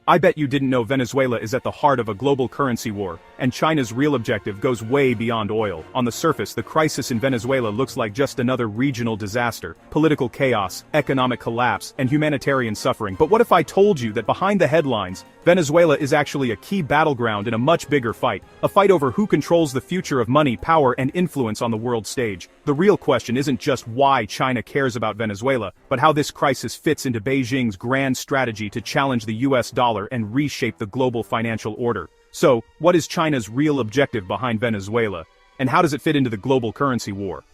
I bet you didn't know Venezuela is at the heart of a global currency war, and China's real objective goes way beyond oil. On the surface, the crisis in Venezuela looks like just another regional disaster, political chaos, economic collapse, and humanitarian suffering. But what if I told you that behind the headlines, Venezuela is actually a key battleground in a much bigger fight, a fight over who controls the future of money, power, and influence on the world stage? The real question isn't just why China cares about Venezuela, but how this crisis fits into Beijing's grand strategy to challenge the US dollar and reshape the global financial order. So, what is China's real objective behind Venezuela, and how does it fit into the global currency war?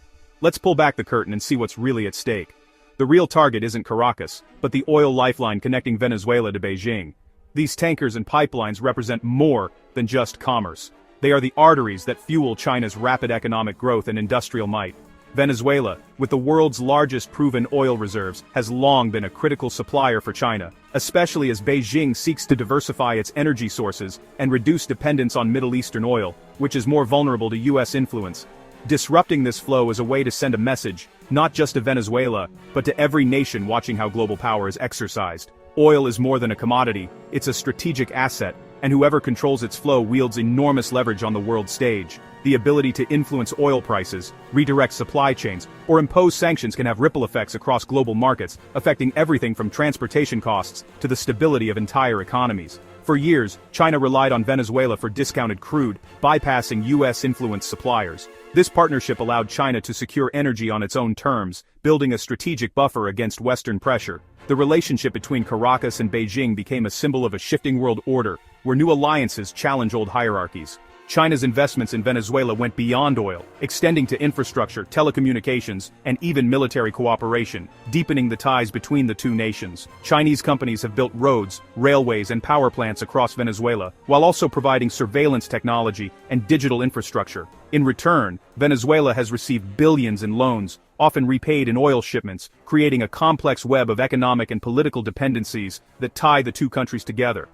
Let's pull back the curtain and see what's really at stake. The real target isn't Caracas, but the oil lifeline connecting Venezuela to Beijing. These tankers and pipelines represent more than just commerce. They are the arteries that fuel China's rapid economic growth and industrial might. Venezuela, with the world's largest proven oil reserves, has long been a critical supplier for China, especially as Beijing seeks to diversify its energy sources and reduce dependence on Middle Eastern oil, which is more vulnerable to US influence. Disrupting this flow is a way to send a message, not just to Venezuela, but to every nation watching how global power is exercised. Oil is more than a commodity, it's a strategic asset, and whoever controls its flow wields enormous leverage on the world stage. The ability to influence oil prices, redirect supply chains, or impose sanctions can have ripple effects across global markets, affecting everything from transportation costs to the stability of entire economies. For years, China relied on Venezuela for discounted crude, bypassing US-influenced suppliers. This partnership allowed China to secure energy on its own terms, building a strategic buffer against Western pressure. The relationship between Caracas and Beijing became a symbol of a shifting world order, where new alliances challenge old hierarchies. China's investments in Venezuela went beyond oil, extending to infrastructure, telecommunications, and even military cooperation, deepening the ties between the two nations. Chinese companies have built roads, railways, and power plants across Venezuela, while also providing surveillance technology and digital infrastructure. In return, Venezuela has received billions in loans, often repaid in oil shipments, creating a complex web of economic and political dependencies that tie the two countries together.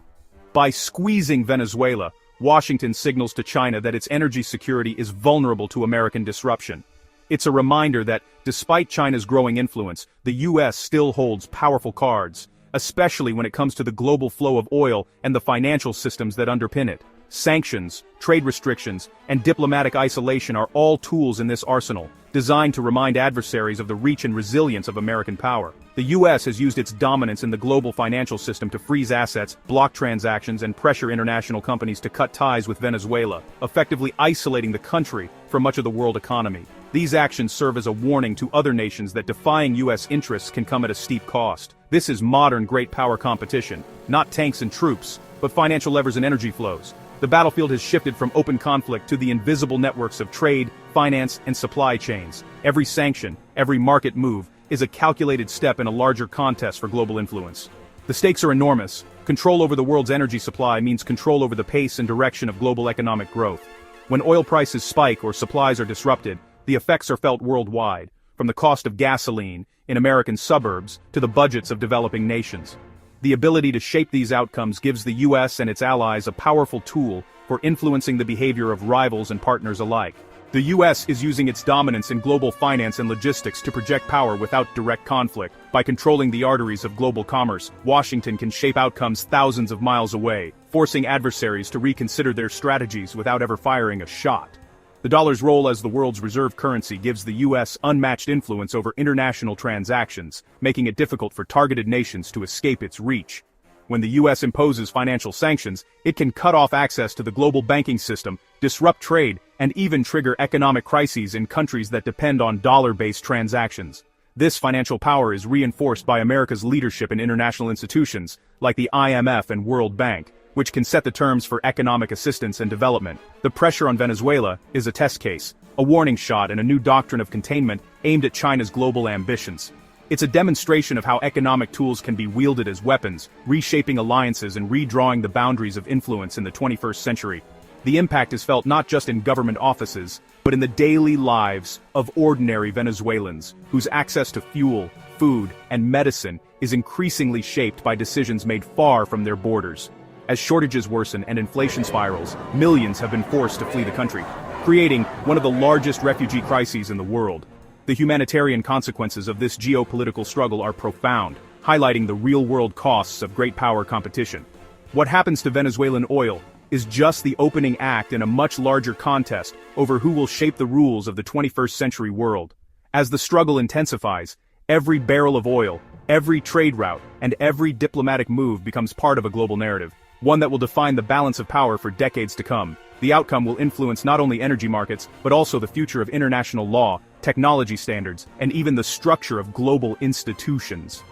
By squeezing Venezuela, Washington signals to China that its energy security is vulnerable to American disruption. It's a reminder that, despite China's growing influence, the US still holds powerful cards, especially when it comes to the global flow of oil and the financial systems that underpin it. Sanctions, trade restrictions, and diplomatic isolation are all tools in this arsenal, designed to remind adversaries of the reach and resilience of American power. The US has used its dominance in the global financial system to freeze assets, block transactions, and pressure international companies to cut ties with Venezuela, effectively isolating the country from much of the world economy. These actions serve as a warning to other nations that defying US interests can come at a steep cost. This is modern great power competition, not tanks and troops, but financial levers and energy flows. The battlefield has shifted from open conflict to the invisible networks of trade, finance, and supply chains. Every sanction, every market move, is a calculated step in a larger contest for global influence. The stakes are enormous. Control over the world's energy supply means control over the pace and direction of global economic growth. When oil prices spike or supplies are disrupted, the effects are felt worldwide, from the cost of gasoline in American suburbs to the budgets of developing nations. The ability to shape these outcomes gives the US and its allies a powerful tool for influencing the behavior of rivals and partners alike. The US is using its dominance in global finance and logistics to project power without direct conflict. By controlling the arteries of global commerce, Washington can shape outcomes thousands of miles away, forcing adversaries to reconsider their strategies without ever firing a shot. The dollar's role as the world's reserve currency gives the US unmatched influence over international transactions, making it difficult for targeted nations to escape its reach. When the US imposes financial sanctions, it can cut off access to the global banking system, disrupt trade, and even trigger economic crises in countries that depend on dollar-based transactions. This financial power is reinforced by America's leadership in international institutions, like the IMF and World Bank, which can set the terms for economic assistance and development. The pressure on Venezuela is a test case, a warning shot and a new doctrine of containment aimed at China's global ambitions. It's a demonstration of how economic tools can be wielded as weapons, reshaping alliances and redrawing the boundaries of influence in the 21st century. The impact is felt not just in government offices, but in the daily lives of ordinary Venezuelans, whose access to fuel, food, and medicine is increasingly shaped by decisions made far from their borders. As shortages worsen and inflation spirals, millions have been forced to flee the country, creating one of the largest refugee crises in the world. The humanitarian consequences of this geopolitical struggle are profound, highlighting the real-world costs of great power competition. What happens to Venezuelan oil is just the opening act in a much larger contest over who will shape the rules of the 21st century world. As the struggle intensifies, every barrel of oil, every trade route, and every diplomatic move becomes part of a global narrative, one that will define the balance of power for decades to come. The outcome will influence not only energy markets, but also the future of international law, technology standards, and even the structure of global institutions.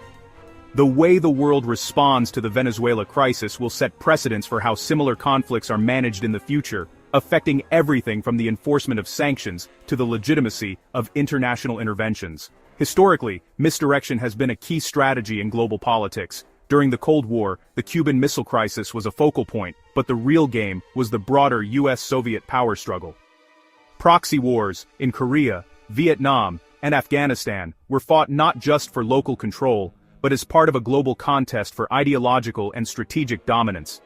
The way the world responds to the Venezuela crisis will set precedents for how similar conflicts are managed in the future, affecting everything from the enforcement of sanctions to the legitimacy of international interventions. Historically, misdirection has been a key strategy in global politics. During the Cold War, the Cuban Missile Crisis was a focal point, but the real game was the broader US-Soviet power struggle. Proxy wars in Korea, Vietnam, and Afghanistan were fought not just for local control, but as part of a global contest for ideological and strategic dominance.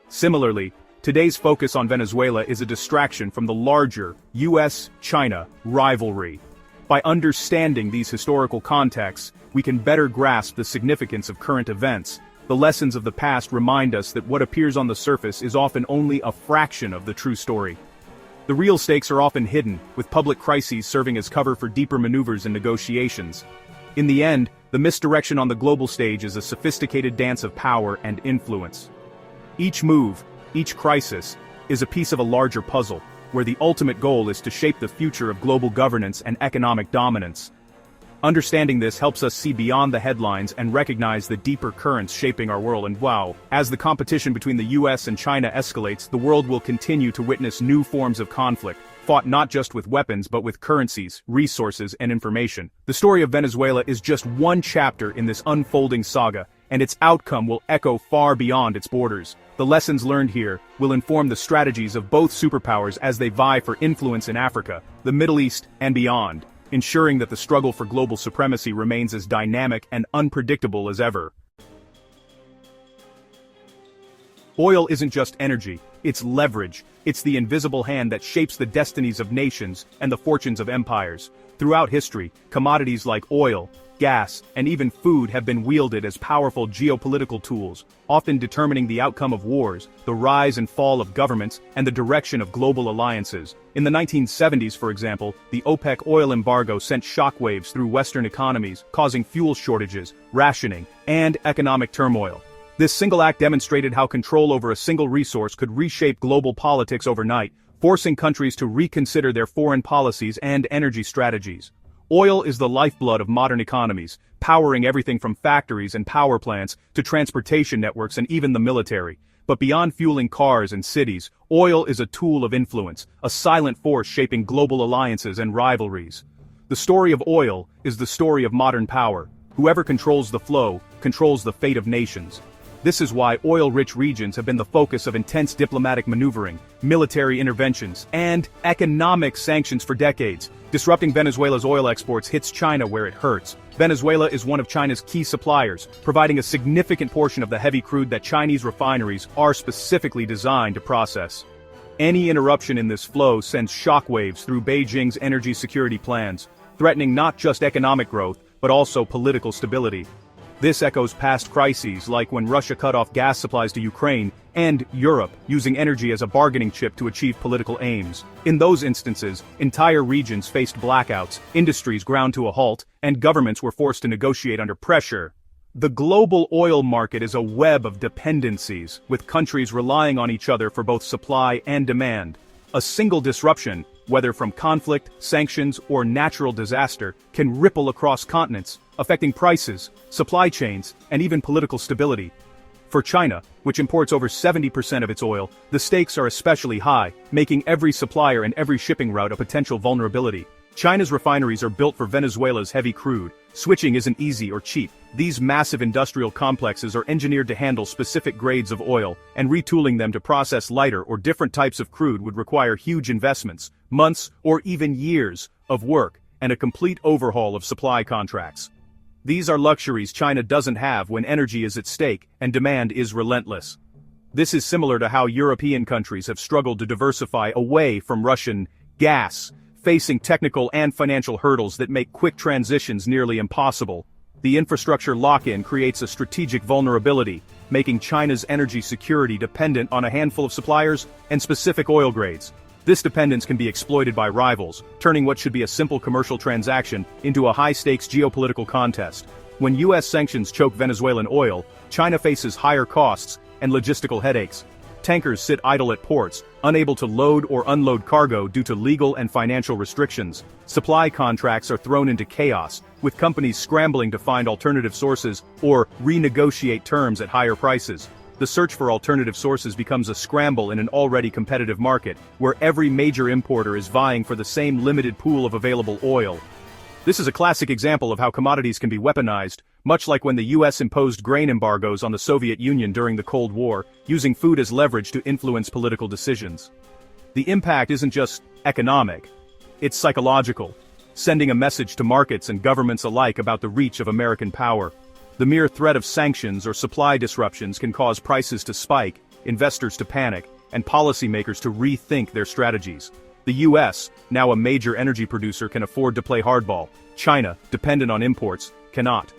Similarly, today's focus on Venezuela is a distraction from the larger US-China rivalry. By understanding these historical contexts, we can better grasp the significance of current events. The lessons of the past remind us that what appears on the surface is often only a fraction of the true story. The real stakes are often hidden, with public crises serving as cover for deeper maneuvers and negotiations. In the end, the misdirection on the global stage is a sophisticated dance of power and influence. Each move, each crisis, is a piece of a larger puzzle, where the ultimate goal is to shape the future of global governance and economic dominance. Understanding this helps us see beyond the headlines and recognize the deeper currents shaping our world. And wow, as the competition between the US and China escalates, the world will continue to witness new forms of conflict, fought not just with weapons but with currencies, resources, and information. The story of Venezuela is just one chapter in this unfolding saga, and its outcome will echo far beyond its borders. The lessons learned here will inform the strategies of both superpowers as they vie for influence in Africa, the Middle East, and beyond, ensuring that the struggle for global supremacy remains as dynamic and unpredictable as ever. Oil isn't just energy, it's leverage. It's the invisible hand that shapes the destinies of nations and the fortunes of empires. Throughout history, commodities like oil, gas, and even food have been wielded as powerful geopolitical tools, often determining the outcome of wars, the rise and fall of governments, and the direction of global alliances. In the 1970s, for example, the OPEC oil embargo sent shockwaves through Western economies, causing fuel shortages, rationing, and economic turmoil. This single act demonstrated how control over a single resource could reshape global politics overnight, forcing countries to reconsider their foreign policies and energy strategies. Oil is the lifeblood of modern economies, powering everything from factories and power plants to transportation networks and even the military. But beyond fueling cars and cities, oil is a tool of influence, a silent force shaping global alliances and rivalries. The story of oil is the story of modern power. Whoever controls the flow, controls the fate of nations. This is why oil-rich regions have been the focus of intense diplomatic maneuvering, military interventions, and economic sanctions for decades. Disrupting Venezuela's oil exports hits China where it hurts. Venezuela is one of China's key suppliers, providing a significant portion of the heavy crude that Chinese refineries are specifically designed to process. Any interruption in this flow sends shockwaves through Beijing's energy security plans, threatening not just economic growth, but also political stability. This echoes past crises like when Russia cut off gas supplies to Ukraine and Europe, using energy as a bargaining chip to achieve political aims. In those instances, entire regions faced blackouts, industries ground to a halt, and governments were forced to negotiate under pressure. The global oil market is a web of dependencies, with countries relying on each other for both supply and demand. A single disruption, whether from conflict, sanctions, or natural disaster, can ripple across continents, affecting prices, supply chains, and even political stability. For China, which imports over 70% of its oil, the stakes are especially high, making every supplier and every shipping route a potential vulnerability. China's refineries are built for Venezuela's heavy crude. Switching isn't easy or cheap. These massive industrial complexes are engineered to handle specific grades of oil, and retooling them to process lighter or different types of crude would require huge investments, months or even years of work, and a complete overhaul of supply contracts. These are luxuries China doesn't have when energy is at stake and demand is relentless. This is similar to how European countries have struggled to diversify away from Russian gas, facing technical and financial hurdles that make quick transitions nearly impossible. The infrastructure lock-in creates a strategic vulnerability. making China's energy security dependent on a handful of suppliers and specific oil grades. This dependence can be exploited by rivals, turning what should be a simple commercial transaction into a high-stakes geopolitical contest. When U.S. sanctions choke Venezuelan oil, China faces higher costs and logistical headaches. Tankers sit idle at ports, unable to load or unload cargo due to legal and financial restrictions. Supply contracts are thrown into chaos, with companies scrambling to find alternative sources or renegotiate terms at higher prices. The search for alternative sources becomes a scramble in an already competitive market, where every major importer is vying for the same limited pool of available oil. This is a classic example of how commodities can be weaponized, much like when the U.S. imposed grain embargoes on the Soviet Union during the Cold War, using food as leverage to influence political decisions. The impact isn't just economic, it's psychological, sending a message to markets and governments alike about the reach of American power. The mere threat of sanctions or supply disruptions can cause prices to spike, investors to panic, and policymakers to rethink their strategies. The U.S., now a major energy producer, can afford to play hardball. China, dependent on imports, cannot.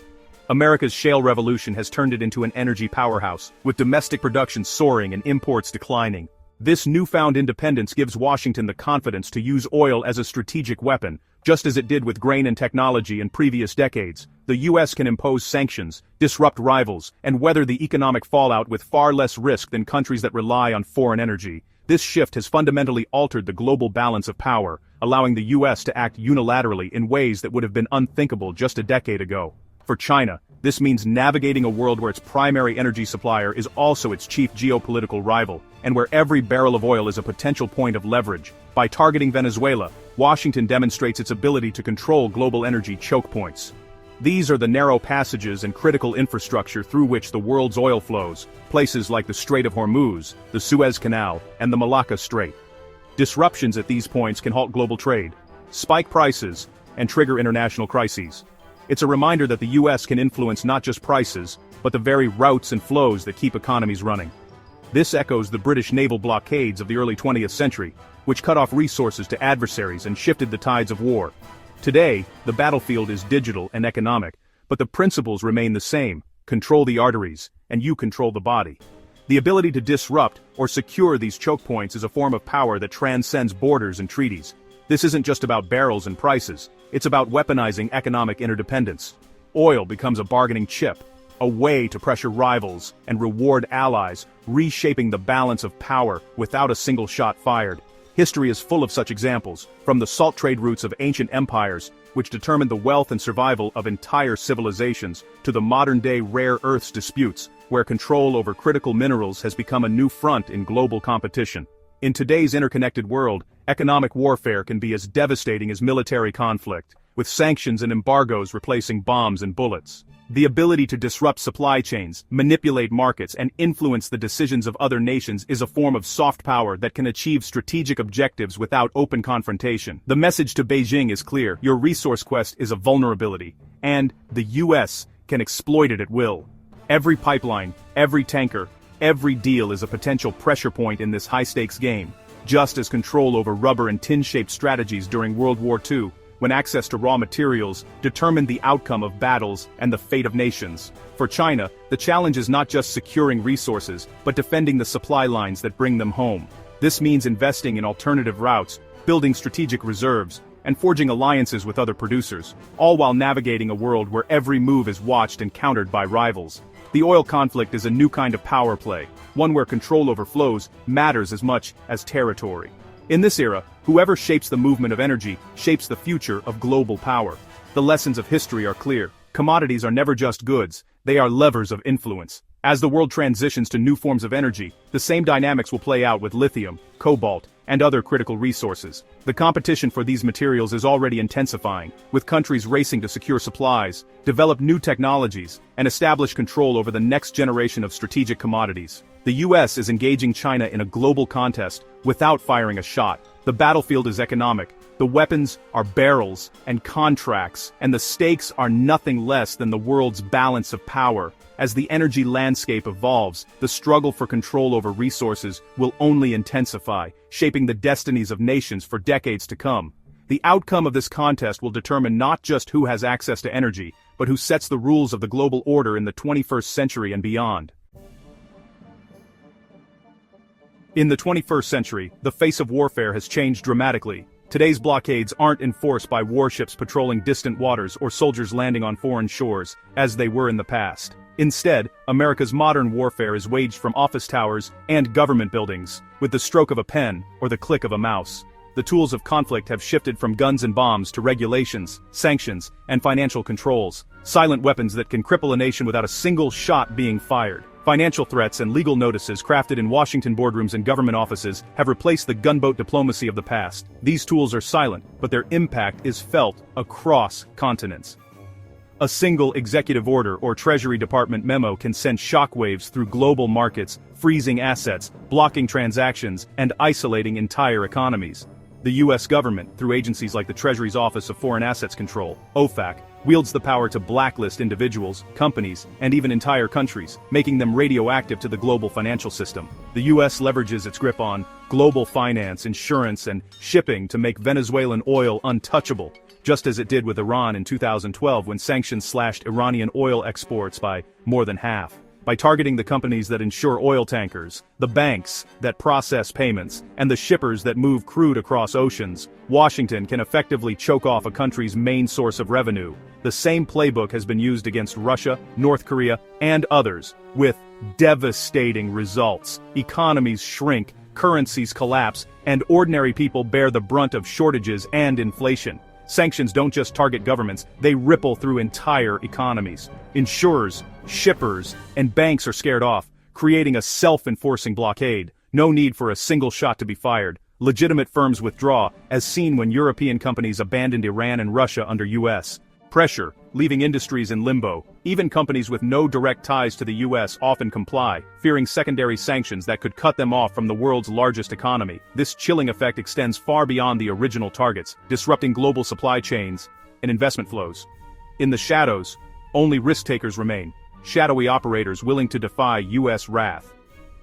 America's shale revolution has turned it into an energy powerhouse, with domestic production soaring and imports declining. This newfound independence gives Washington the confidence to use oil as a strategic weapon, just as it did with grain and technology in previous decades. The U.S. can impose sanctions, disrupt rivals, and weather the economic fallout with far less risk than countries that rely on foreign energy. This shift has fundamentally altered the global balance of power, allowing the U.S. to act unilaterally in ways that would have been unthinkable just a decade ago. For China, this means navigating a world where its primary energy supplier is also its chief geopolitical rival, and where every barrel of oil is a potential point of leverage. By targeting Venezuela, Washington demonstrates its ability to control global energy choke points. These are the narrow passages and critical infrastructure through which the world's oil flows, places like the Strait of Hormuz, the Suez Canal, and the Malacca Strait. Disruptions at these points can halt global trade, spike prices, and trigger international crises. It's a reminder that the U.S. can influence not just prices, but the very routes and flows that keep economies running. This echoes the British naval blockades of the early 20th century, which cut off resources to adversaries and shifted the tides of war. Today, the battlefield is digital and economic, but the principles remain the same: control the arteries, and you control the body. The ability to disrupt or secure these choke points is a form of power that transcends borders and treaties. This isn't just about barrels and prices, it's about weaponizing economic interdependence. Oil becomes a bargaining chip, a way to pressure rivals and reward allies, reshaping the balance of power without a single shot fired. History is full of such examples, from the salt trade routes of ancient empires, which determined the wealth and survival of entire civilizations, to the modern-day rare earths disputes, where control over critical minerals has become a new front in global competition. In today's interconnected world, economic warfare can be as devastating as military conflict, with sanctions and embargoes replacing bombs and bullets. The ability to disrupt supply chains, manipulate markets, and influence the decisions of other nations is a form of soft power that can achieve strategic objectives without open confrontation. The message to Beijing is clear: your resource quest is a vulnerability, and the U.S. can exploit it at will. Every pipeline, every tanker, every deal is a potential pressure point in this high-stakes game, just as control over rubber and tin-shaped strategies during World War II, when access to raw materials determined the outcome of battles and the fate of nations. For China, the challenge is not just securing resources, but defending the supply lines that bring them home. This means investing in alternative routes, building strategic reserves, and forging alliances with other producers, all while navigating a world where every move is watched and countered by rivals. The oil conflict is a new kind of power play, one where control over flows matters as much as territory. In this era, whoever shapes the movement of energy shapes the future of global power. The lessons of history are clear. Commodities are never just goods, they are levers of influence. As the world transitions to new forms of energy, the same dynamics will play out with lithium, cobalt, and other critical resources. The competition for these materials is already intensifying, with countries racing to secure supplies, develop new technologies, and establish control over the next generation of strategic commodities. The U.S. is engaging China in a global contest without firing a shot. The battlefield is economic. The weapons are barrels and contracts, and the stakes are nothing less than the world's balance of power. As the energy landscape evolves, the struggle for control over resources will only intensify, shaping the destinies of nations for decades to come. The outcome of this contest will determine not just who has access to energy, but who sets the rules of the global order in the 21st century and beyond. In the 21st century, the face of warfare has changed dramatically. Today's blockades aren't enforced by warships patrolling distant waters or soldiers landing on foreign shores, as they were in the past. Instead, America's modern warfare is waged from office towers and government buildings, with the stroke of a pen or the click of a mouse. The tools of conflict have shifted from guns and bombs to regulations, sanctions, and financial controls, silent weapons that can cripple a nation without a single shot being fired. Financial threats and legal notices crafted in Washington boardrooms and government offices have replaced the gunboat diplomacy of the past. These tools are silent, but their impact is felt across continents. A single executive order or Treasury Department memo can send shockwaves through global markets, freezing assets, blocking transactions, and isolating entire economies. The U.S. government, through agencies like the Treasury's Office of Foreign Assets Control, OFAC, wields the power to blacklist individuals, companies, and even entire countries, making them radioactive to the global financial system. The U.S. leverages its grip on global finance, insurance, and shipping to make Venezuelan oil untouchable, just as it did with Iran in 2012 when sanctions slashed Iranian oil exports by more than half. By targeting the companies that insure oil tankers, the banks that process payments, and the shippers that move crude across oceans, Washington can effectively choke off a country's main source of revenue. The same playbook has been used against Russia, North Korea, and others, with devastating results. Economies shrink, currencies collapse, and ordinary people bear the brunt of shortages and inflation. Sanctions don't just target governments, they ripple through entire economies. Insurers, shippers, and banks are scared off, creating a self-enforcing blockade. No need for a single shot to be fired. Legitimate firms withdraw, as seen when European companies abandoned Iran and Russia under U.S. pressure, leaving industries in limbo. Even companies with no direct ties to the U.S. often comply, fearing secondary sanctions that could cut them off from the world's largest economy. This chilling effect extends far beyond the original targets, disrupting global supply chains and investment flows. In the shadows, only risk-takers remain, shadowy operators willing to defy U.S. wrath.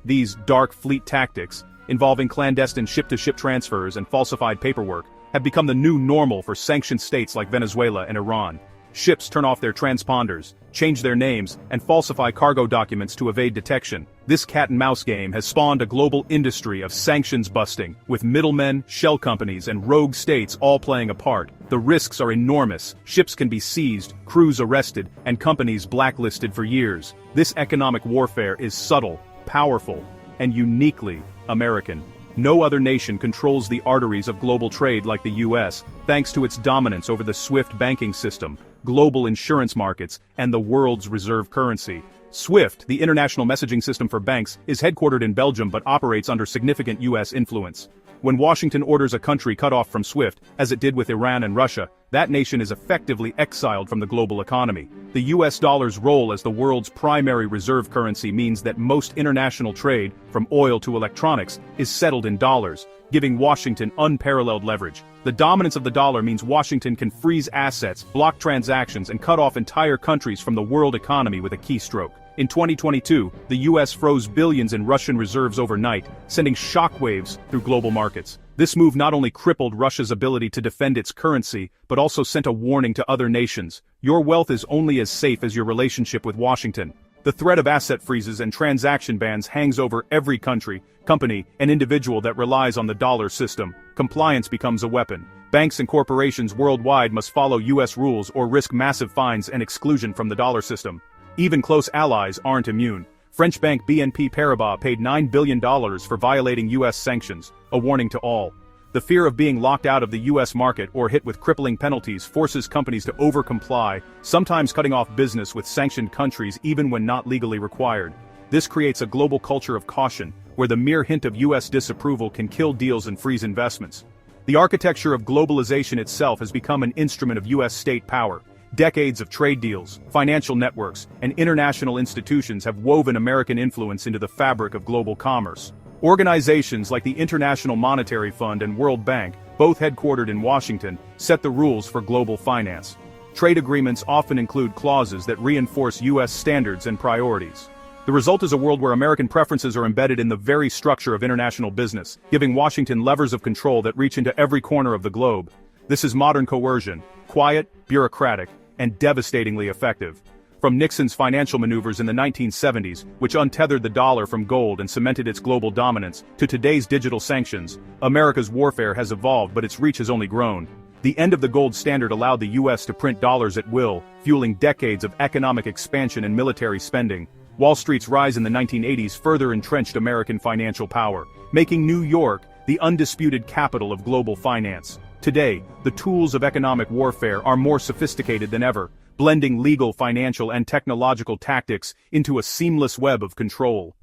These dark fleet tactics, involving clandestine ship-to-ship transfers and falsified paperwork, have become the new normal for sanctioned states like Venezuela and Iran. Ships turn off their transponders, change their names, and falsify cargo documents to evade detection. This cat-and-mouse game has spawned a global industry of sanctions busting, with middlemen, shell companies, and rogue states all playing a part. The risks are enormous. Ships can be seized, crews arrested, and companies blacklisted for years. This economic warfare is subtle, powerful, and uniquely American. No other nation controls the arteries of global trade like the U.S., thanks to its dominance over the SWIFT banking system, global insurance markets, and the world's reserve currency. SWIFT, the international messaging system for banks, is headquartered in Belgium but operates under significant U.S. influence. When Washington orders a country cut off from SWIFT, as it did with Iran and Russia, that nation is effectively exiled from the global economy. The U.S. dollar's role as the world's primary reserve currency means that most international trade, from oil to electronics, is settled in dollars, giving Washington unparalleled leverage. The dominance of the dollar means Washington can freeze assets, block transactions, and cut off entire countries from the world economy with a keystroke. In 2022, the U.S. froze billions in Russian reserves overnight, sending shockwaves through global markets. This move not only crippled Russia's ability to defend its currency, but also sent a warning to other nations. Your wealth is only as safe as your relationship with Washington. The threat of asset freezes and transaction bans hangs over every country, company, and individual that relies on the dollar system. Compliance becomes a weapon. Banks and corporations worldwide must follow U.S. rules or risk massive fines and exclusion from the dollar system. Even close allies aren't immune. French bank BNP Paribas paid $9 billion for violating U.S. sanctions, a warning to all. The fear of being locked out of the U.S. market or hit with crippling penalties forces companies to over-comply, sometimes cutting off business with sanctioned countries even when not legally required. This creates a global culture of caution, where the mere hint of U.S. disapproval can kill deals and freeze investments. The architecture of globalization itself has become an instrument of U.S. state power. Decades of trade deals, financial networks, and international institutions have woven American influence into the fabric of global commerce. Organizations like the International Monetary Fund and World Bank, both headquartered in Washington, set the rules for global finance. Trade agreements often include clauses that reinforce U.S. standards and priorities. The result is a world where American preferences are embedded in the very structure of international business, giving Washington levers of control that reach into every corner of the globe. This is modern coercion, quiet, bureaucratic, and devastatingly effective. From Nixon's financial maneuvers in the 1970s, which untethered the dollar from gold and cemented its global dominance, to today's digital sanctions, America's warfare has evolved, but its reach has only grown. The end of the gold standard allowed the US to print dollars at will, fueling decades of economic expansion and military spending. Wall Street's rise in the 1980s further entrenched American financial power, making New York the undisputed capital of global finance. Today, the tools of economic warfare are more sophisticated than ever, blending legal, financial, and technological tactics into a seamless web of control.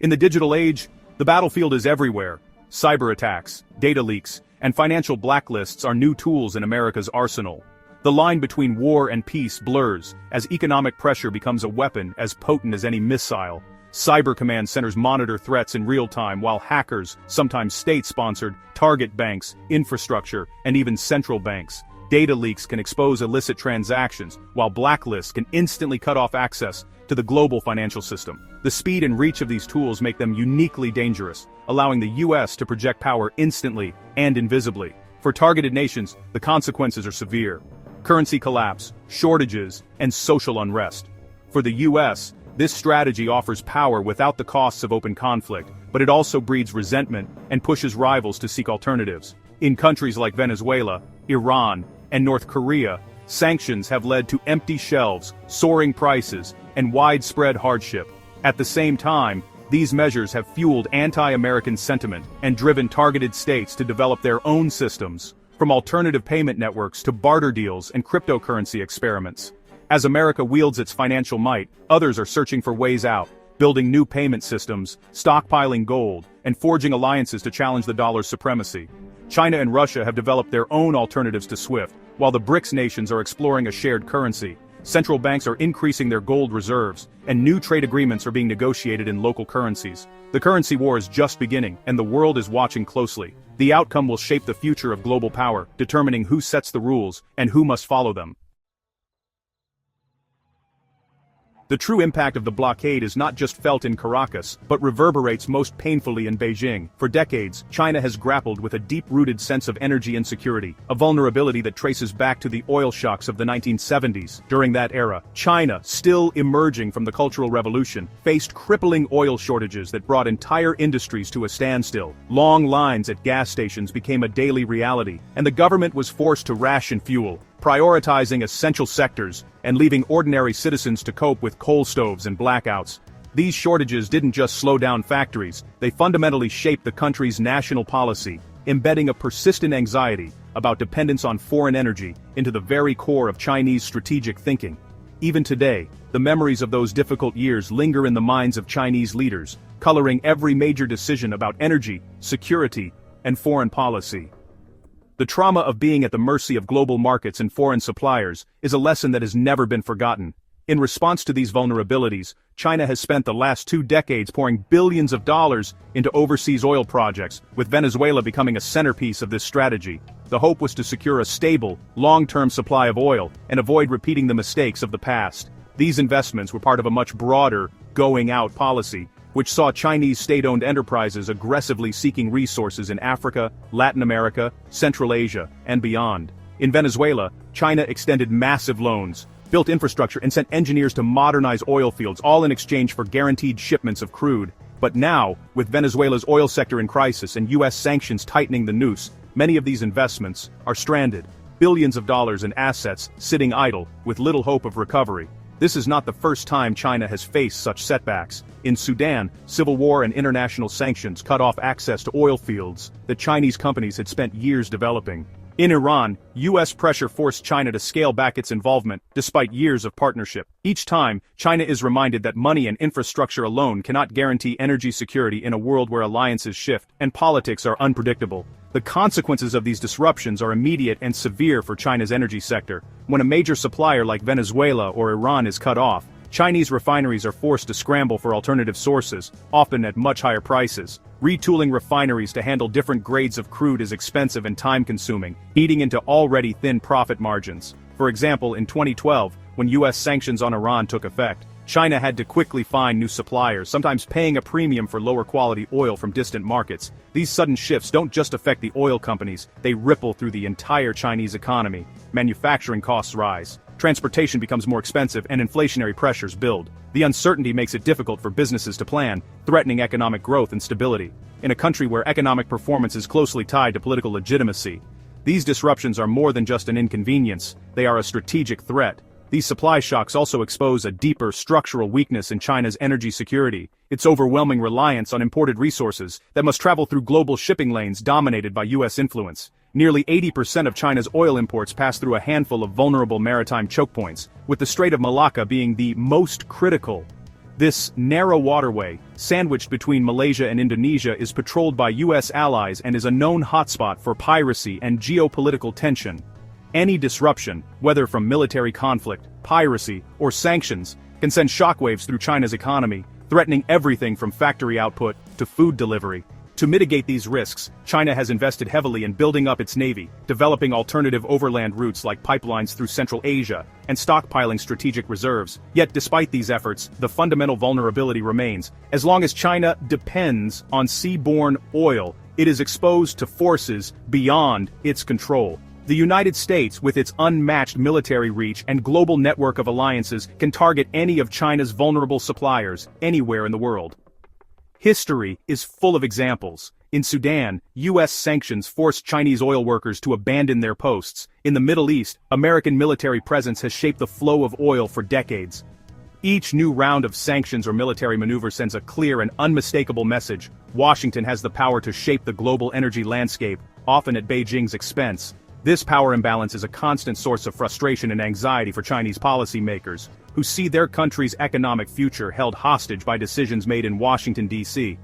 In the digital age, the battlefield is everywhere. Cyber attacks, data leaks, and financial blacklists are new tools in America's arsenal. The line between war and peace blurs, as economic pressure becomes a weapon as potent as any missile. Cyber command centers monitor threats in real time, while hackers, sometimes state-sponsored, target banks, infrastructure, and even central banks. Data leaks can expose illicit transactions, while blacklists can instantly cut off access to the global financial system. The speed and reach of these tools make them uniquely dangerous, allowing the US to project power instantly and invisibly. For targeted nations, the consequences are severe. Currency collapse, shortages, and social unrest. For the US, this strategy offers power without the costs of open conflict, but it also breeds resentment and pushes rivals to seek alternatives. In countries like Venezuela, Iran, and North Korea, sanctions have led to empty shelves, soaring prices, and widespread hardship. At the same time, these measures have fueled anti-American sentiment and driven targeted states to develop their own systems, from alternative payment networks to barter deals and cryptocurrency experiments. As America wields its financial might, others are searching for ways out, building new payment systems, stockpiling gold, and forging alliances to challenge the dollar's supremacy. China and Russia have developed their own alternatives to SWIFT, while the BRICS nations are exploring a shared currency. Central banks are increasing their gold reserves, and new trade agreements are being negotiated in local currencies. The currency war is just beginning, and the world is watching closely. The outcome will shape the future of global power, determining who sets the rules and who must follow them. The true impact of the blockade is not just felt in Caracas, but reverberates most painfully in Beijing. For decades, China has grappled with a deep-rooted sense of energy insecurity, a vulnerability that traces back to the oil shocks of the 1970s. During that era, China, still emerging from the Cultural Revolution, faced crippling oil shortages that brought entire industries to a standstill. Long lines at gas stations became a daily reality, and the government was forced to ration fuel, prioritizing essential sectors and leaving ordinary citizens to cope with coal stoves and blackouts. These shortages didn't just slow down factories, they fundamentally shaped the country's national policy, embedding a persistent anxiety about dependence on foreign energy into the very core of Chinese strategic thinking. Even today, the memories of those difficult years linger in the minds of Chinese leaders, coloring every major decision about energy, security, and foreign policy. The trauma of being at the mercy of global markets and foreign suppliers is a lesson that has never been forgotten. In response to these vulnerabilities, China has spent the last 2 decades pouring billions of dollars into overseas oil projects, with Venezuela becoming a centerpiece of this strategy. The hope was to secure a stable, long-term supply of oil and avoid repeating the mistakes of the past. These investments were part of a much broader, going-out policy, which saw Chinese state-owned enterprises aggressively seeking resources in Africa, Latin America, Central Asia, and beyond. In Venezuela, China extended massive loans, built infrastructure, and sent engineers to modernize oil fields, all in exchange for guaranteed shipments of crude. But now, with Venezuela's oil sector in crisis and US sanctions tightening the noose, many of these investments are stranded. Billions of dollars in assets sitting idle, with little hope of recovery. This is not the first time China has faced such setbacks. In Sudan, civil war and international sanctions cut off access to oil fields that Chinese companies had spent years developing. In Iran, US pressure forced China to scale back its involvement, despite years of partnership. Each time, China is reminded that money and infrastructure alone cannot guarantee energy security in a world where alliances shift and politics are unpredictable. The consequences of these disruptions are immediate and severe for China's energy sector. When a major supplier like Venezuela or Iran is cut off, Chinese refineries are forced to scramble for alternative sources, often at much higher prices. Retooling refineries to handle different grades of crude is expensive and time-consuming, eating into already thin profit margins. For example, in 2012, when US sanctions on Iran took effect, China had to quickly find new suppliers, sometimes paying a premium for lower-quality oil from distant markets. These sudden shifts don't just affect the oil companies, they ripple through the entire Chinese economy. Manufacturing costs rise, transportation becomes more expensive and inflationary pressures build. The uncertainty makes it difficult for businesses to plan, threatening economic growth and stability. In a country where economic performance is closely tied to political legitimacy, these disruptions are more than just an inconvenience, they are a strategic threat. These supply shocks also expose a deeper structural weakness in China's energy security, its overwhelming reliance on imported resources that must travel through global shipping lanes dominated by U.S. influence. Nearly 80% of China's oil imports pass through a handful of vulnerable maritime choke points, with the Strait of Malacca being the most critical. This narrow waterway, sandwiched between Malaysia and Indonesia, is patrolled by U.S. allies and is a known hotspot for piracy and geopolitical tension. Any disruption, whether from military conflict, piracy, or sanctions, can send shockwaves through China's economy, threatening everything from factory output to food delivery. To mitigate these risks, China has invested heavily in building up its navy, developing alternative overland routes like pipelines through Central Asia, and stockpiling strategic reserves. Yet despite these efforts, the fundamental vulnerability remains. As long as China depends on seaborne oil, it is exposed to forces beyond its control. The United States, with its unmatched military reach and global network of alliances, can target any of China's vulnerable suppliers anywhere in the world. History is full of examples. In Sudan, U.S. sanctions forced Chinese oil workers to abandon their posts. In the Middle East, American military presence has shaped the flow of oil for decades. Each new round of sanctions or military maneuver sends a clear and unmistakable message. Washington has the power to shape the global energy landscape, often at Beijing's expense. This power imbalance is a constant source of frustration and anxiety for Chinese policymakers, who see their country's economic future held hostage by decisions made in Washington, D.C.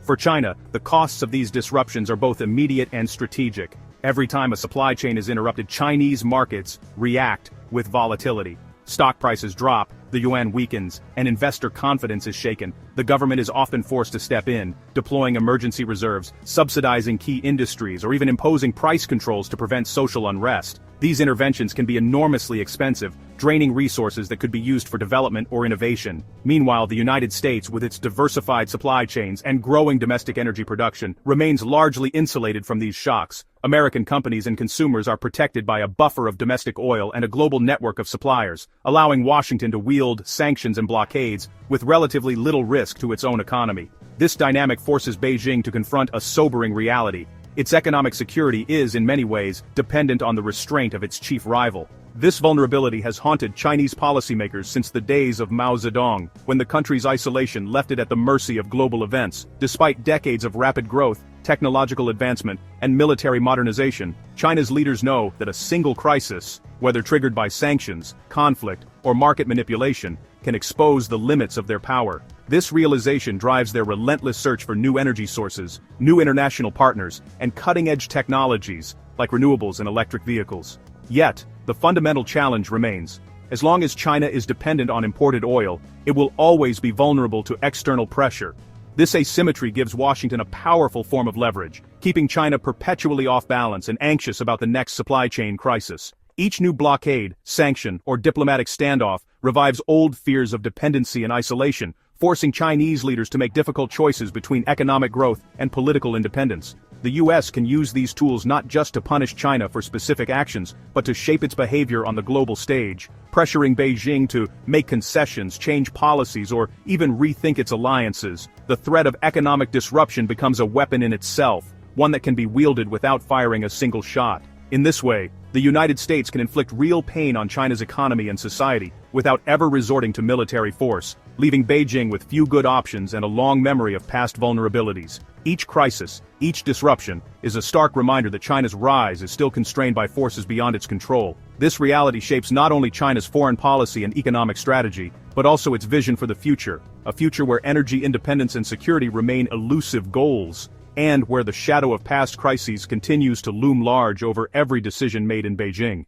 For China, the costs of these disruptions are both immediate and strategic. Every time a supply chain is interrupted, Chinese markets react with volatility. Stock prices drop, the yuan weakens, and investor confidence is shaken. The government is often forced to step in, deploying emergency reserves, subsidizing key industries, or even imposing price controls to prevent social unrest. These interventions can be enormously expensive, draining resources that could be used for development or innovation. Meanwhile, the United States, with its diversified supply chains and growing domestic energy production, remains largely insulated from these shocks. American companies and consumers are protected by a buffer of domestic oil and a global network of suppliers, allowing Washington to wield sanctions and blockades with relatively little risk to its own economy. This dynamic forces Beijing to confront a sobering reality. Its economic security is, in many ways, dependent on the restraint of its chief rival. This vulnerability has haunted Chinese policymakers since the days of Mao Zedong, when the country's isolation left it at the mercy of global events. Despite decades of rapid growth, technological advancement, and military modernization, China's leaders know that a single crisis, whether triggered by sanctions, conflict, or market manipulation, can expose the limits of their power. This realization drives their relentless search for new energy sources, new international partners, and cutting-edge technologies, like renewables and electric vehicles. Yet, the fundamental challenge remains. As long as China is dependent on imported oil, it will always be vulnerable to external pressure. This asymmetry gives Washington a powerful form of leverage, keeping China perpetually off balance and anxious about the next supply chain crisis. Each new blockade, sanction, or diplomatic standoff revives old fears of dependency and isolation, forcing Chinese leaders to make difficult choices between economic growth and political independence. The U.S. can use these tools not just to punish China for specific actions, but to shape its behavior on the global stage, pressuring Beijing to make concessions, change policies, or even rethink its alliances. The threat of economic disruption becomes a weapon in itself, one that can be wielded without firing a single shot. In this way, the United States can inflict real pain on China's economy and society, without ever resorting to military force, leaving Beijing with few good options and a long memory of past vulnerabilities. Each crisis, each disruption, is a stark reminder that China's rise is still constrained by forces beyond its control. This reality shapes not only China's foreign policy and economic strategy, but also its vision for the future, a future where energy independence and security remain elusive goals, and where the shadow of past crises continues to loom large over every decision made in Beijing.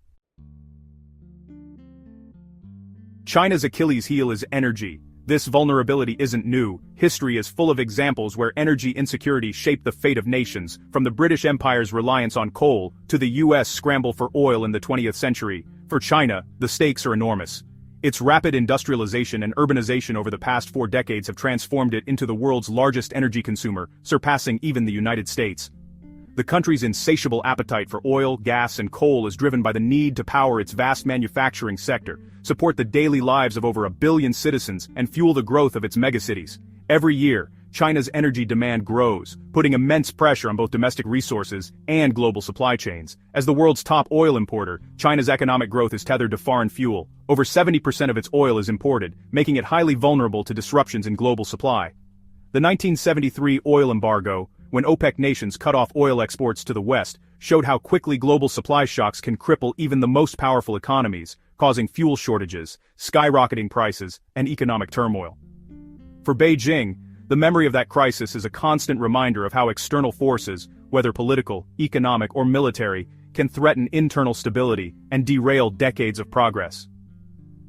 China's Achilles heel is energy. This vulnerability isn't new. History is full of examples where energy insecurity shaped the fate of nations, from the British Empire's reliance on coal to the U.S. scramble for oil in the 20th century. For China, the stakes are enormous. Its rapid industrialization and urbanization over the past 4 decades have transformed it into the world's largest energy consumer, surpassing even the United States. The country's insatiable appetite for oil, gas, and coal is driven by the need to power its vast manufacturing sector, support the daily lives of over 1 billion citizens, and fuel the growth of its megacities. Every year, China's energy demand grows, putting immense pressure on both domestic resources and global supply chains. As the world's top oil importer, China's economic growth is tethered to foreign fuel. Over 70% of its oil is imported, making it highly vulnerable to disruptions in global supply. The 1973 oil embargo, when OPEC nations cut off oil exports to the West, showed how quickly global supply shocks can cripple even the most powerful economies, causing fuel shortages, skyrocketing prices, and economic turmoil. For Beijing, the memory of that crisis is a constant reminder of how external forces, whether political, economic, or military, can threaten internal stability and derail decades of progress.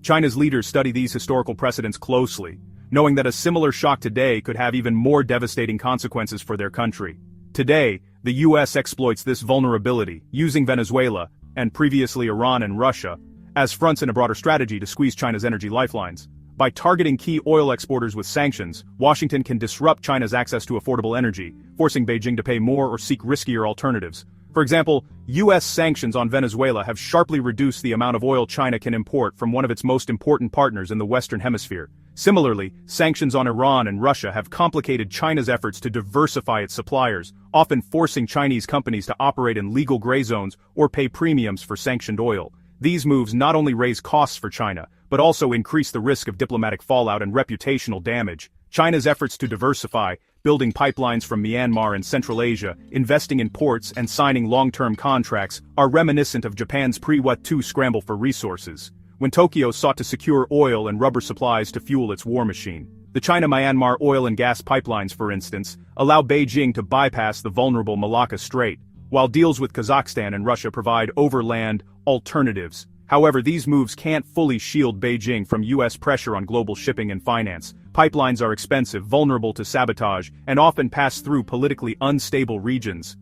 China's leaders study these historical precedents closely, knowing that a similar shock today could have even more devastating consequences for their country. Today, the US exploits this vulnerability, using Venezuela, and previously Iran and Russia, as fronts in a broader strategy to squeeze China's energy lifelines. By targeting key oil exporters with sanctions, Washington can disrupt China's access to affordable energy, forcing Beijing to pay more or seek riskier alternatives. For example, US sanctions on Venezuela have sharply reduced the amount of oil China can import from one of its most important partners in the Western Hemisphere. Similarly, sanctions on Iran and Russia have complicated China's efforts to diversify its suppliers, often forcing Chinese companies to operate in legal gray zones or pay premiums for sanctioned oil. These moves not only raise costs for China, but also increase the risk of diplomatic fallout and reputational damage. China's efforts to diversify, building pipelines from Myanmar and Central Asia, investing in ports and signing long-term contracts, are reminiscent of Japan's pre-World War II scramble for resources, when Tokyo sought to secure oil and rubber supplies to fuel its war machine. The China-Myanmar oil and gas pipelines, for instance, allow Beijing to bypass the vulnerable Malacca Strait, while deals with Kazakhstan and Russia provide overland alternatives. However, these moves can't fully shield Beijing from US pressure on global shipping and finance. Pipelines are expensive, vulnerable to sabotage, and often pass through politically unstable regions.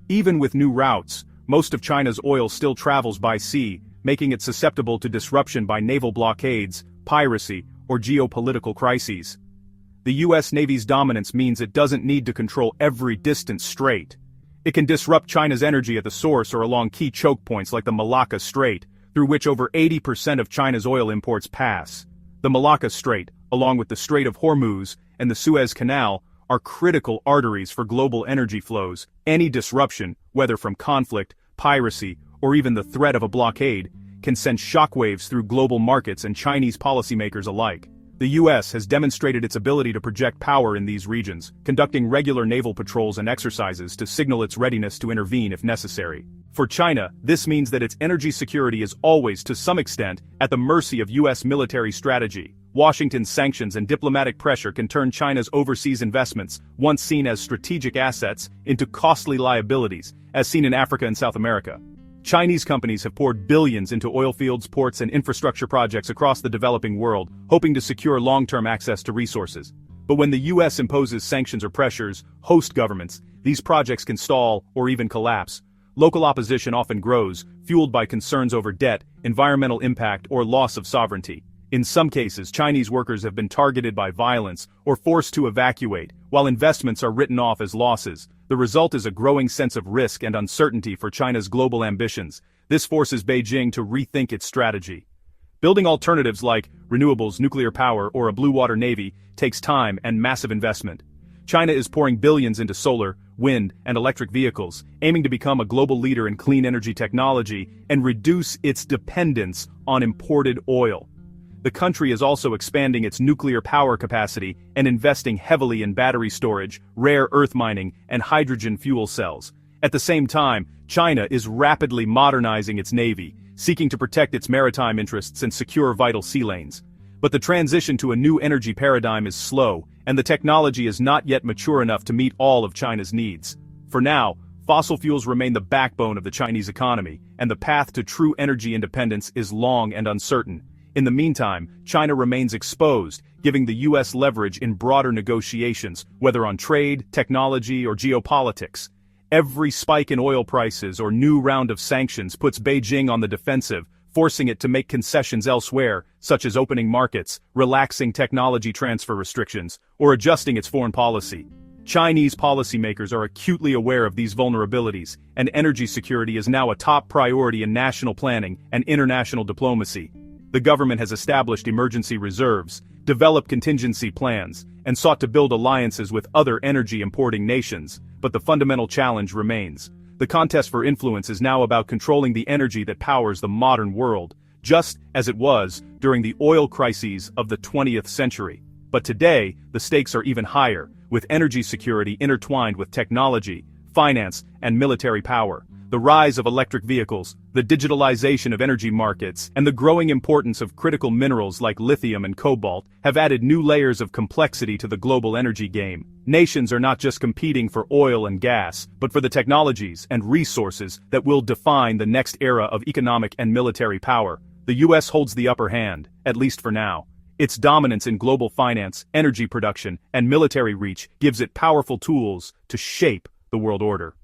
Even with new routes, most of China's oil still travels by sea, making it susceptible to disruption by naval blockades, piracy, or geopolitical crises. The US Navy's dominance means it doesn't need to control every distant strait. It can disrupt China's energy at the source or along key choke points like the Malacca Strait, through which over 80% of China's oil imports pass. The Malacca Strait, along with the Strait of Hormuz and the Suez Canal, are critical arteries for global energy flows. Any disruption, whether from conflict, piracy, or even the threat of a blockade, can send shockwaves through global markets and Chinese policymakers alike. The US has demonstrated its ability to project power in these regions, conducting regular naval patrols and exercises to signal its readiness to intervene if necessary. For China, this means that its energy security is always, to some extent, at the mercy of US military strategy. Washington's sanctions and diplomatic pressure can turn China's overseas investments, once seen as strategic assets, into costly liabilities, as seen in Africa and South America. Chinese companies have poured billions into oil fields, ports, and infrastructure projects across the developing world, hoping to secure long-term access to resources. But when the US imposes sanctions or pressures, host governments, these projects can stall or even collapse. Local opposition often grows, fueled by concerns over debt, environmental impact, or loss of sovereignty. In some cases, Chinese workers have been targeted by violence or forced to evacuate, while investments are written off as losses. The result is a growing sense of risk and uncertainty for China's global ambitions. This forces Beijing to rethink its strategy. Building alternatives like renewables, nuclear power, or a blue water navy takes time and massive investment. China is pouring billions into solar, wind, and electric vehicles, aiming to become a global leader in clean energy technology and reduce its dependence on imported oil. The country is also expanding its nuclear power capacity and investing heavily in battery storage, rare earth mining, and hydrogen fuel cells. At the same time, China is rapidly modernizing its navy, seeking to protect its maritime interests and secure vital sea lanes. But the transition to a new energy paradigm is slow, and the technology is not yet mature enough to meet all of China's needs. For now, fossil fuels remain the backbone of the Chinese economy, and the path to true energy independence is long and uncertain. In the meantime, China remains exposed, giving the US leverage in broader negotiations, whether on trade, technology, or geopolitics. Every spike in oil prices or new round of sanctions puts Beijing on the defensive, forcing it to make concessions elsewhere, such as opening markets, relaxing technology transfer restrictions, or adjusting its foreign policy. Chinese policymakers are acutely aware of these vulnerabilities, and energy security is now a top priority in national planning and international diplomacy. The government has established emergency reserves, developed contingency plans, and sought to build alliances with other energy-importing nations, but the fundamental challenge remains. The contest for influence is now about controlling the energy that powers the modern world, just as it was during the oil crises of the 20th century. But today, the stakes are even higher, with energy security intertwined with technology, finance, and military power. The rise of electric vehicles, the digitalization of energy markets, and the growing importance of critical minerals like lithium and cobalt have added new layers of complexity to the global energy game. Nations are not just competing for oil and gas, but for the technologies and resources that will define the next era of economic and military power. The US holds the upper hand, at least for now. Its dominance in global finance, energy production, and military reach gives it powerful tools to shape the world order.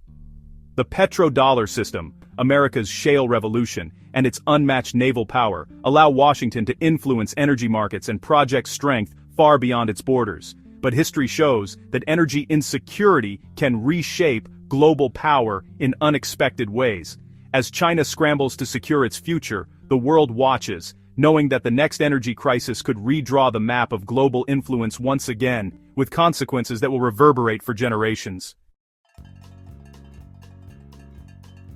The petrodollar system, America's shale revolution, and its unmatched naval power allow Washington to influence energy markets and project strength far beyond its borders. But history shows that energy insecurity can reshape global power in unexpected ways. As China scrambles to secure its future, the world watches, knowing that the next energy crisis could redraw the map of global influence once again, with consequences that will reverberate for generations.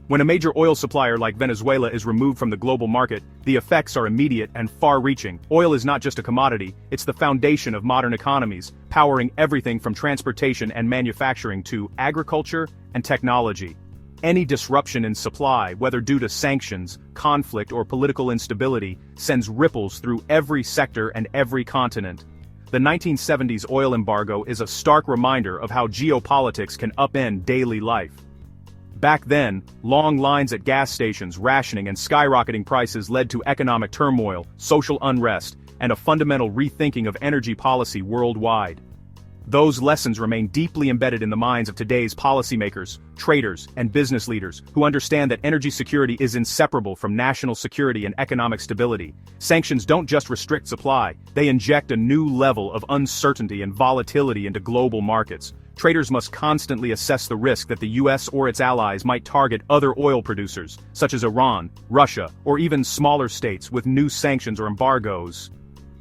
When a major oil supplier like Venezuela is removed from the global market, the effects are immediate and far-reaching. Oil is not just a commodity, it's the foundation of modern economies, powering everything from transportation and manufacturing to agriculture and technology. Any disruption in supply, whether due to sanctions, conflict, or political instability, sends ripples through every sector and every continent. The 1970s oil embargo is a stark reminder of how geopolitics can upend daily life. Back then, long lines at gas stations, rationing, and skyrocketing prices led to economic turmoil, social unrest, and a fundamental rethinking of energy policy worldwide. Those lessons remain deeply embedded in the minds of today's policymakers, traders, and business leaders who understand that energy security is inseparable from national security and economic stability. Sanctions don't just restrict supply, they inject a new level of uncertainty and volatility into global markets. Traders must constantly assess the risk that the US or its allies might target other oil producers, such as Iran, Russia, or even smaller states with new sanctions or embargoes.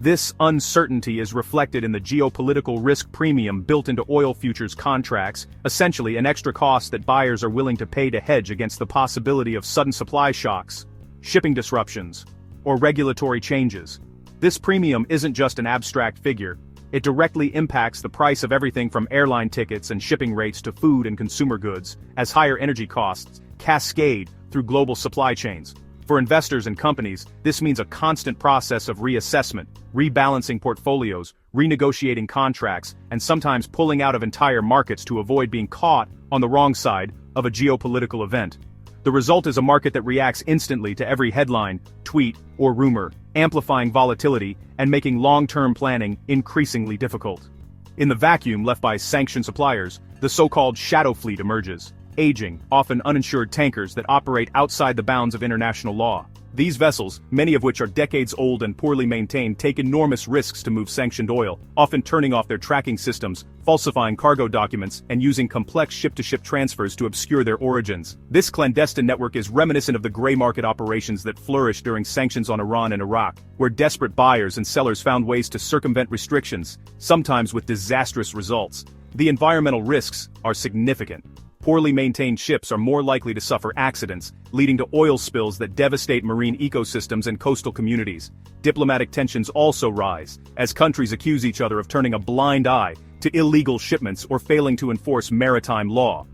This uncertainty is reflected in the geopolitical risk premium built into oil futures contracts, essentially an extra cost that buyers are willing to pay to hedge against the possibility of sudden supply shocks, shipping disruptions, or regulatory changes. This premium isn't just an abstract figure. It directly impacts the price of everything from airline tickets and shipping rates to food and consumer goods, as higher energy costs cascade through global supply chains. For investors and companies, this means a constant process of reassessment, rebalancing portfolios, renegotiating contracts, and sometimes pulling out of entire markets to avoid being caught on the wrong side of a geopolitical event. The result is a market that reacts instantly to every headline, tweet, or rumor, amplifying volatility and making long-term planning increasingly difficult. In the vacuum left by sanctioned suppliers, the so-called shadow fleet emerges, aging, often uninsured tankers that operate outside the bounds of international law. These vessels, many of which are decades old and poorly maintained, take enormous risks to move sanctioned oil, often turning off their tracking systems, falsifying cargo documents, and using complex ship-to-ship transfers to obscure their origins. This clandestine network is reminiscent of the gray market operations that flourished during sanctions on Iran and Iraq, where desperate buyers and sellers found ways to circumvent restrictions, sometimes with disastrous results. The environmental risks are significant. Poorly maintained ships are more likely to suffer accidents, leading to oil spills that devastate marine ecosystems and coastal communities. Diplomatic tensions also rise, as countries accuse each other of turning a blind eye to illegal shipments or failing to enforce maritime law.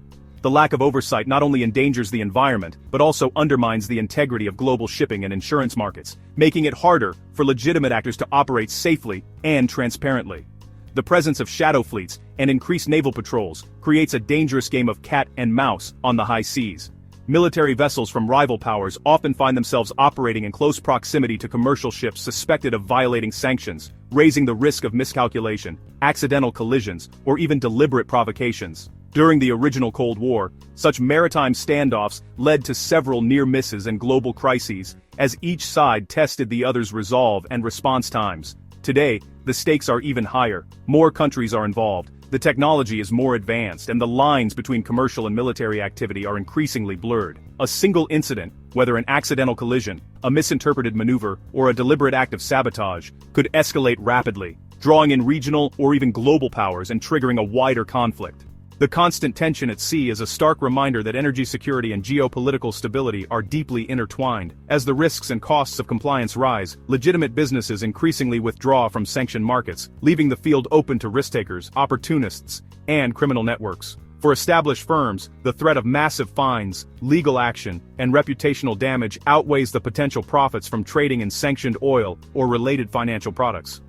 The lack of oversight not only endangers the environment, but also undermines the integrity of global shipping and insurance markets, making it harder for legitimate actors to operate safely and transparently. The presence of shadow fleets and increased naval patrols creates a dangerous game of cat and mouse on the high seas. Military vessels from rival powers often find themselves operating in close proximity to commercial ships suspected of violating sanctions, raising the risk of miscalculation, accidental collisions, or even deliberate provocations. During the original Cold War, such maritime standoffs led to several near misses and global crises, as each side tested the other's resolve and response times. Today, the stakes are even higher. More countries are involved, The technology is more advanced and the lines between commercial and military activity are increasingly blurred. A single incident, whether an accidental collision, a misinterpreted maneuver, or a deliberate act of sabotage, could escalate rapidly, drawing in regional or even global powers and triggering a wider conflict. The constant tension at sea is a stark reminder that energy security and geopolitical stability are deeply intertwined. As the risks and costs of compliance rise, legitimate businesses increasingly withdraw from sanctioned markets, leaving the field open to risk-takers, opportunists, and criminal networks. For established firms, the threat of massive fines, legal action, and reputational damage outweighs the potential profits from trading in sanctioned oil or related financial products.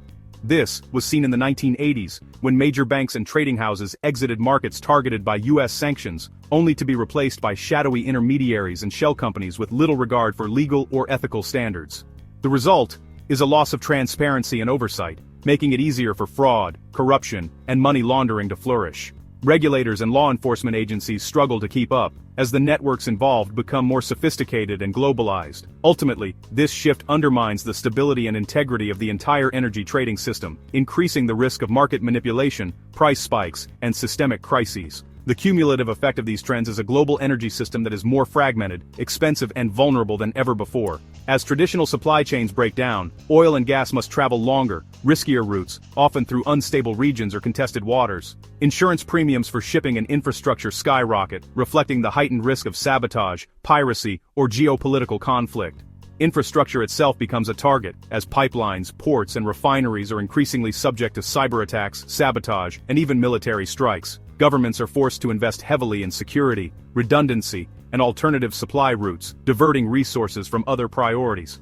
This was seen in the 1980s, when major banks and trading houses exited markets targeted by U.S. sanctions, only to be replaced by shadowy intermediaries and shell companies with little regard for legal or ethical standards. The result is a loss of transparency and oversight, making it easier for fraud, corruption, and money laundering to flourish. Regulators and law enforcement agencies struggle to keep up, as the networks involved become more sophisticated and globalized. Ultimately, this shift undermines the stability and integrity of the entire energy trading system, increasing the risk of market manipulation, price spikes, and systemic crises. The cumulative effect of these trends is a global energy system that is more fragmented, expensive, and vulnerable than ever before. As traditional supply chains break down, oil and gas must travel longer, riskier routes, often through unstable regions or contested waters. Insurance premiums for shipping and infrastructure skyrocket, reflecting the heightened risk of sabotage, piracy, or geopolitical conflict. Infrastructure itself becomes a target, as pipelines, ports, and refineries are increasingly subject to cyber attacks, sabotage, and even military strikes. Governments are forced to invest heavily in security, redundancy, and alternative supply routes, diverting resources from other priorities.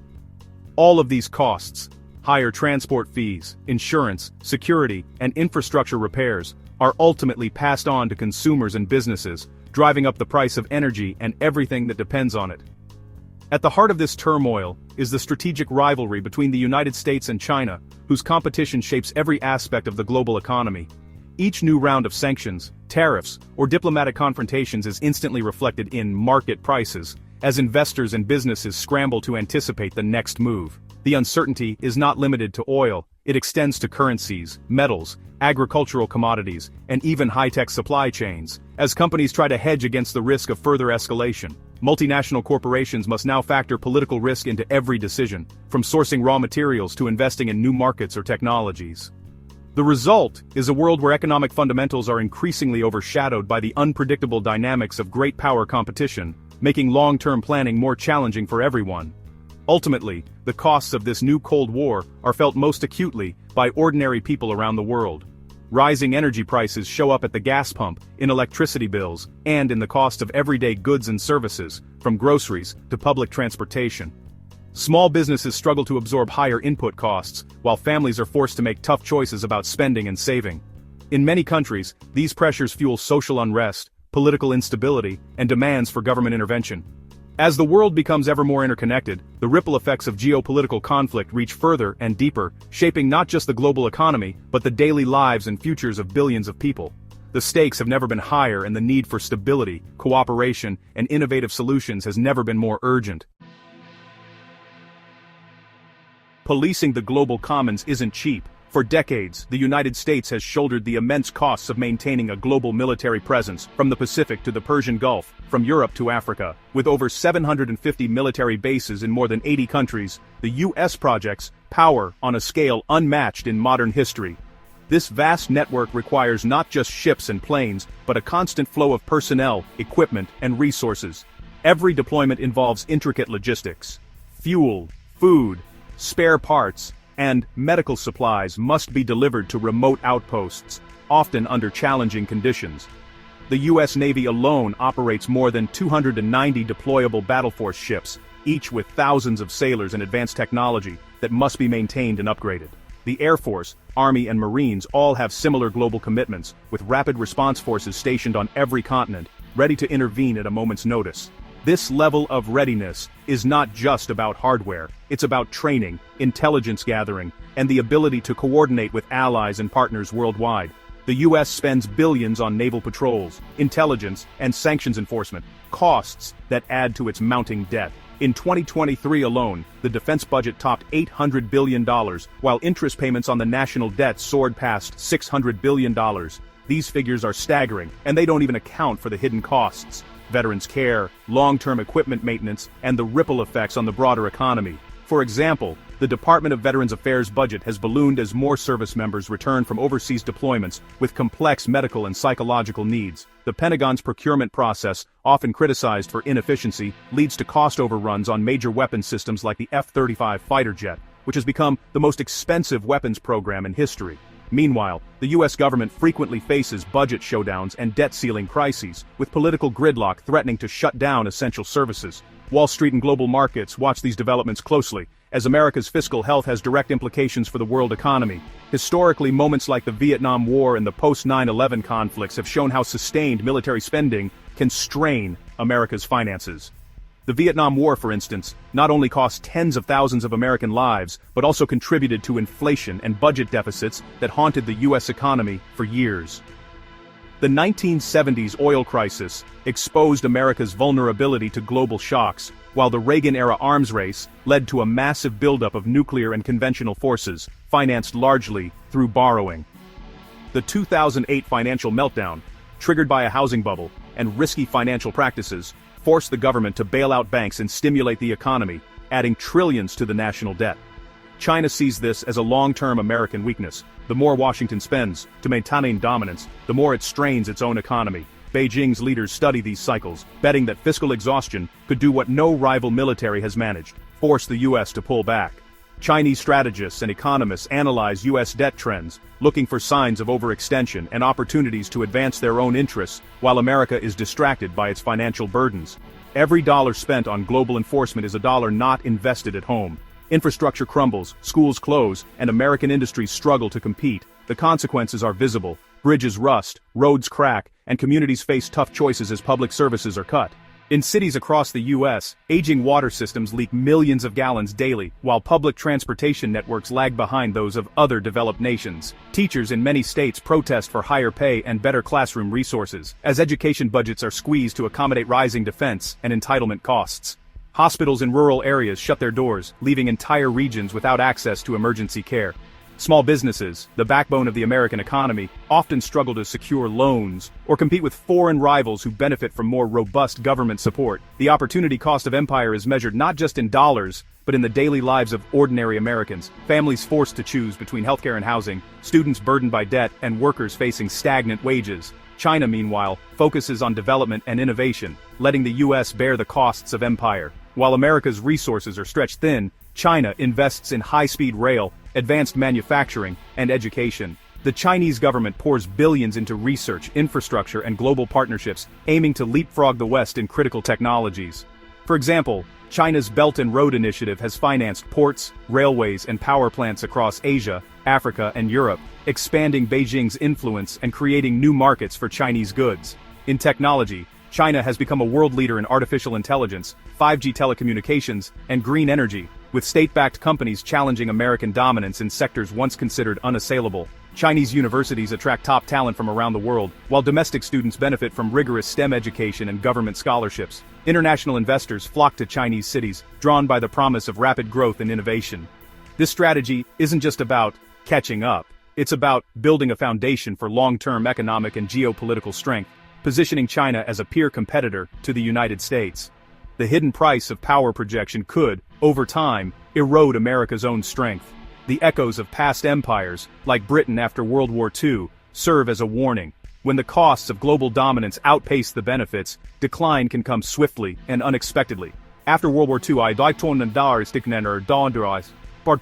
All of these costs, higher transport fees, insurance, security, and infrastructure repairs, are ultimately passed on to consumers and businesses, driving up the price of energy and everything that depends on it. At the heart of this turmoil is the strategic rivalry between the United States and China, whose competition shapes every aspect of the global economy. Each new round of sanctions, tariffs, or diplomatic confrontations is instantly reflected in market prices, as investors and businesses scramble to anticipate the next move. The uncertainty is not limited to oil, it extends to currencies, metals, agricultural commodities, and even high-tech supply chains, as companies try to hedge against the risk of further escalation. Multinational corporations must now factor political risk into every decision, from sourcing raw materials to investing in new markets or technologies. The result is a world where economic fundamentals are increasingly overshadowed by the unpredictable dynamics of great power competition, making long-term planning more challenging for everyone. Ultimately, the costs of this new Cold War are felt most acutely by ordinary people around the world. Rising energy prices show up at the gas pump, in electricity bills, and in the cost of everyday goods and services, from groceries to public transportation. Small businesses struggle to absorb higher input costs, while families are forced to make tough choices about spending and saving. In many countries, these pressures fuel social unrest, political instability, and demands for government intervention. As the world becomes ever more interconnected, the ripple effects of geopolitical conflict reach further and deeper, shaping not just the global economy, but the daily lives and futures of billions of people. The stakes have never been higher, and the need for stability, cooperation, and innovative solutions has never been more urgent. Policing the global commons isn't cheap. For decades, the United States has shouldered the immense costs of maintaining a global military presence, from the Pacific to the Persian Gulf, from Europe to Africa. With over 750 military bases in more than 80 countries, the U.S. projects power on a scale unmatched in modern history. This vast network requires not just ships and planes, but a constant flow of personnel, equipment, and resources. Every deployment involves intricate logistics. Fuel, food, spare parts, and medical supplies must be delivered to remote outposts, often under challenging conditions. The U.S. Navy alone operates more than 290 deployable battle force ships, each with thousands of sailors and advanced technology that must be maintained and upgraded. The Air Force, Army, and Marines all have similar global commitments, with rapid response forces stationed on every continent, ready to intervene at a moment's notice. This level of readiness is not just about hardware, it's about training, intelligence gathering, and the ability to coordinate with allies and partners worldwide. The U.S. spends billions on naval patrols, intelligence, and sanctions enforcement, costs that add to its mounting debt. In 2023 alone, the defense budget topped $800 billion, while interest payments on the national debt soared past $600 billion. these figures are staggering, and they don't even account for the hidden costs: veterans' care, long-term equipment maintenance, and the ripple effects on the broader economy. For example, the Department of Veterans Affairs budget has ballooned as more service members return from overseas deployments with complex medical and psychological needs. The Pentagon's procurement process, often criticized for inefficiency, leads to cost overruns on major weapons systems like the F-35 fighter jet, which has become the most expensive weapons program in history. Meanwhile, the U.S. government frequently faces budget showdowns and debt-ceiling crises, with political gridlock threatening to shut down essential services. Wall Street and global markets watch these developments closely, as America's fiscal health has direct implications for the world economy. Historically, moments like the Vietnam War and the post-9/11 conflicts have shown how sustained military spending can strain America's finances. The Vietnam War, for instance, not only cost tens of thousands of American lives, but also contributed to inflation and budget deficits that haunted the U.S. economy for years. The 1970s oil crisis exposed America's vulnerability to global shocks, while the Reagan-era arms race led to a massive buildup of nuclear and conventional forces, financed largely through borrowing. The 2008 financial meltdown, triggered by a housing bubble and risky financial practices, forced the government to bail out banks and stimulate the economy, adding trillions to the national debt. China sees this as a long-term American weakness. The more Washington spends to maintain dominance, the more it strains its own economy. Beijing's leaders study these cycles, betting that fiscal exhaustion could do what no rival military has managed: force the U.S. to pull back. Chinese strategists and economists analyze U.S. debt trends, looking for signs of overextension and opportunities to advance their own interests, while America is distracted by its financial burdens. Every dollar spent on global enforcement is a dollar not invested at home. Infrastructure crumbles, schools close, and American industries struggle to compete. The consequences are visible: bridges rust, roads crack, and communities face tough choices as public services are cut. In cities across the U.S., aging water systems leak millions of gallons daily, while public transportation networks lag behind those of other developed nations. Teachers in many states protest for higher pay and better classroom resources, as education budgets are squeezed to accommodate rising defense and entitlement costs. Hospitals in rural areas shut their doors, leaving entire regions without access to emergency care. Small businesses, the backbone of the American economy, often struggle to secure loans or compete with foreign rivals who benefit from more robust government support. The opportunity cost of empire is measured not just in dollars, but in the daily lives of ordinary Americans, families forced to choose between healthcare and housing, students burdened by debt, and workers facing stagnant wages. China, meanwhile, focuses on development and innovation, letting the U.S. bear the costs of empire. While America's resources are stretched thin, China invests in high-speed rail, advanced manufacturing, and education. The Chinese government pours billions into research, infrastructure, and global partnerships, aiming to leapfrog the West in critical technologies. For example, China's Belt and Road Initiative has financed ports, railways, and power plants across Asia, Africa, and Europe, expanding Beijing's influence and creating new markets for Chinese goods. In technology, China has become a world leader in artificial intelligence, 5G telecommunications, and green energy, with state-backed companies challenging American dominance in sectors once considered unassailable. Chinese universities attract top talent from around the world, while domestic students benefit from rigorous STEM education and government scholarships. International investors flock to Chinese cities, drawn by the promise of rapid growth and innovation. This strategy isn't just about catching up. It's about building a foundation for long-term economic and geopolitical strength, positioning China as a peer competitor to the United States. The hidden price of power projection could, over time, erode America's own strength. The echoes of past empires, like Britain after World War II, serve as a warning. When the costs of global dominance outpace the benefits, decline can come swiftly and unexpectedly. After World War II, Bart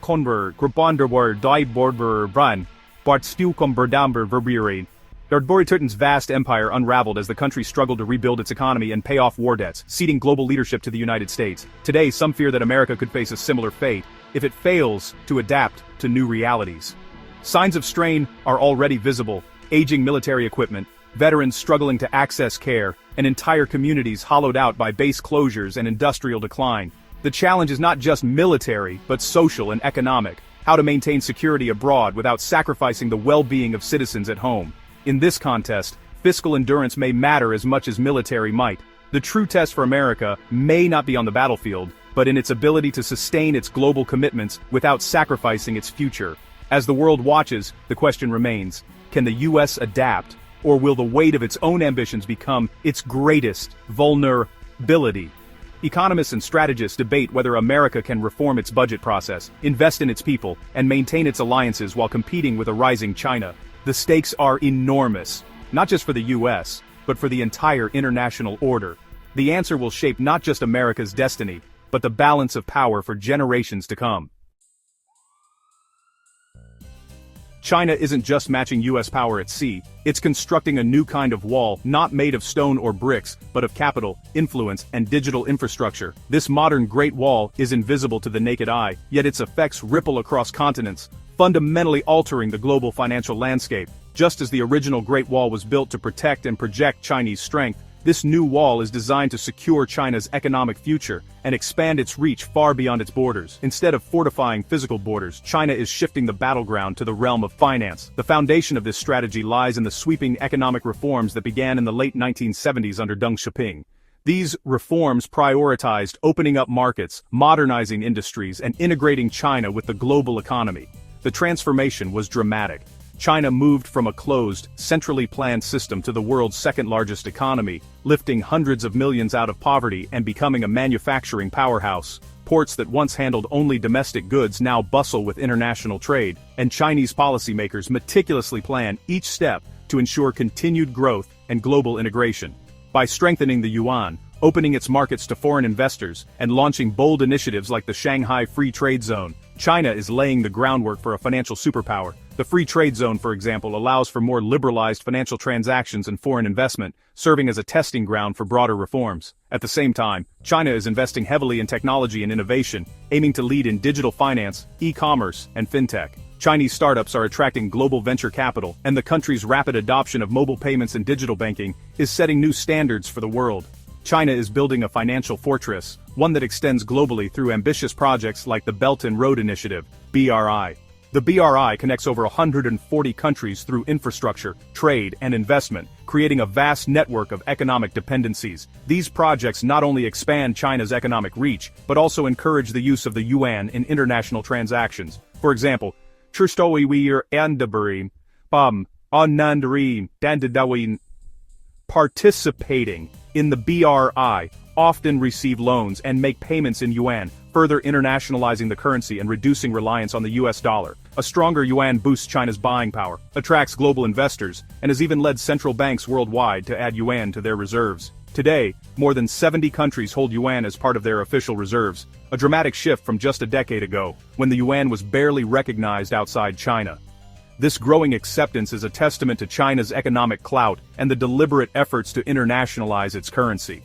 Conver, Grabanderwer, Die Borber Brun, Bart Stukum Berdamber Verburen. Tutten's vast empire unraveled as the country struggled to rebuild its economy and pay off war debts, ceding global leadership to the United States. Today, some fear that America could face a similar fate if it fails to adapt to new realities. Signs of strain are already visible: aging military equipment, veterans struggling to access care, and entire communities hollowed out by base closures and industrial decline. The challenge is not just military, but social and economic: how to maintain security abroad without sacrificing the well-being of citizens at home. In this contest, fiscal endurance may matter as much as military might. The true test for America may not be on the battlefield, but in its ability to sustain its global commitments without sacrificing its future. As the world watches, the question remains: can the U.S. adapt, or will the weight of its own ambitions become its greatest vulnerability? Economists and strategists debate whether America can reform its budget process, invest in its people, and maintain its alliances while competing with a rising China. The stakes are enormous, not just for the US, but for the entire international order. The answer will shape not just America's destiny, but the balance of power for generations to come. China isn't just matching US power at sea, it's constructing a new kind of wall, not made of stone or bricks, but of capital, influence, and digital infrastructure. This modern Great Wall is invisible to the naked eye, yet its effects ripple across continents, fundamentally altering the global financial landscape. Just as the original Great Wall was built to protect and project Chinese strength, this new wall is designed to secure China's economic future and expand its reach far beyond its borders. Instead of fortifying physical borders, China is shifting the battleground to the realm of finance. The foundation of this strategy lies in the sweeping economic reforms that began in the late 1970s under Deng Xiaoping. These reforms prioritized opening up markets, modernizing industries, and integrating China with the global economy. The transformation was dramatic. China moved from a closed, centrally planned system to the world's second-largest economy, lifting hundreds of millions out of poverty and becoming a manufacturing powerhouse. Ports that once handled only domestic goods now bustle with international trade, and Chinese policymakers meticulously plan each step to ensure continued growth and global integration. By strengthening the yuan, opening its markets to foreign investors, and launching bold initiatives like the Shanghai Free Trade Zone, China is laying the groundwork for a financial superpower. The Free Trade Zone, for example, allows for more liberalized financial transactions and foreign investment, serving as a testing ground for broader reforms. At the same time, China is investing heavily in technology and innovation, aiming to lead in digital finance, e-commerce, and fintech. Chinese startups are attracting global venture capital, and the country's rapid adoption of mobile payments and digital banking is setting new standards for the world. China is building a financial fortress, one that extends globally through ambitious projects like the Belt and Road Initiative, BRI. The BRI connects over 140 countries through infrastructure, trade, and investment, creating a vast network of economic dependencies. These projects not only expand China's economic reach, but also encourage the use of the yuan in international transactions. For example, participating in the BRI often receive loans and make payments in yuan, further internationalizing the currency and reducing reliance on the US dollar. A stronger yuan boosts China's buying power, attracts global investors, and has even led central banks worldwide to add yuan to their reserves. Today, more than 70 countries hold yuan as part of their official reserves, a dramatic shift from just a decade ago, when the yuan was barely recognized outside China. This growing acceptance is a testament to China's economic clout and the deliberate efforts to internationalize its currency.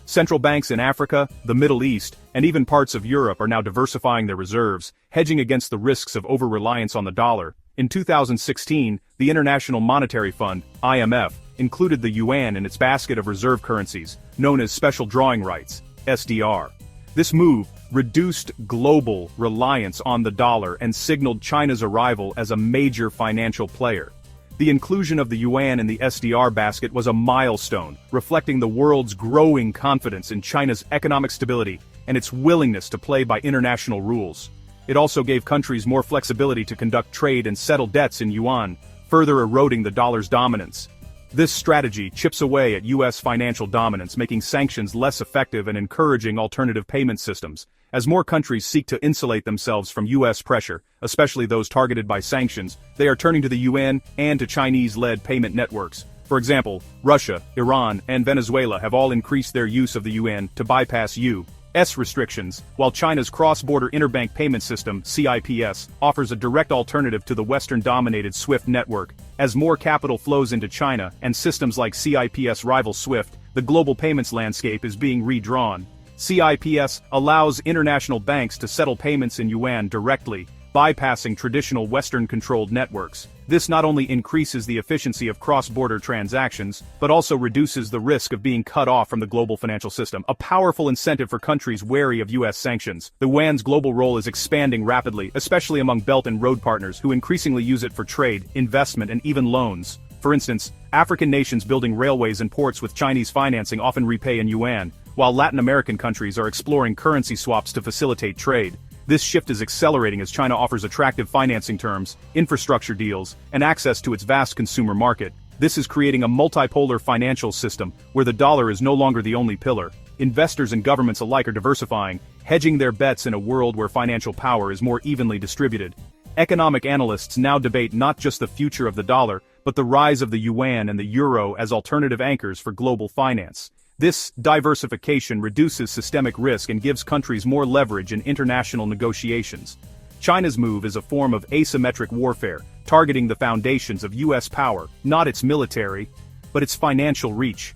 Central banks in Africa, the Middle East, and even parts of Europe are now diversifying their reserves, hedging against the risks of over-reliance on the dollar. In 2016, the International Monetary Fund, IMF, included the yuan in its basket of reserve currencies, known as special drawing rights, SDR. This move reduced global reliance on the dollar and signaled China's arrival as a major financial player. The inclusion of the yuan in the SDR basket was a milestone, reflecting the world's growing confidence in China's economic stability and its willingness to play by international rules. It also gave countries more flexibility to conduct trade and settle debts in yuan, further eroding the dollar's dominance. This strategy chips away at US financial dominance, making sanctions less effective and encouraging alternative payment systems. As more countries seek to insulate themselves from US pressure, especially those targeted by sanctions, they are turning to the yuan and to Chinese-led payment networks. For example, Russia, Iran, and Venezuela have all increased their use of the yuan to bypass US restrictions, while China's cross-border interbank payment system, CIPS, offers a direct alternative to the Western-dominated SWIFT network. As more capital flows into China and systems like CIPS rival SWIFT, the global payments landscape is being redrawn. CIPS allows international banks to settle payments in yuan directly, bypassing traditional Western-controlled networks. This not only increases the efficiency of cross-border transactions, but also reduces the risk of being cut off from the global financial system, a powerful incentive for countries wary of US sanctions. The yuan's global role is expanding rapidly, especially among Belt and Road partners who increasingly use it for trade, investment, and even loans. For instance, African nations building railways and ports with Chinese financing often repay in yuan, while Latin American countries are exploring currency swaps to facilitate trade. This shift is accelerating as China offers attractive financing terms, infrastructure deals, and access to its vast consumer market. This is creating a multipolar financial system, where the dollar is no longer the only pillar. Investors and governments alike are diversifying, hedging their bets in a world where financial power is more evenly distributed. Economic analysts now debate not just the future of the dollar, but the rise of the yuan and the euro as alternative anchors for global finance. This diversification reduces systemic risk and gives countries more leverage in international negotiations. China's move is a form of asymmetric warfare, targeting the foundations of U.S. power, not its military, but its financial reach.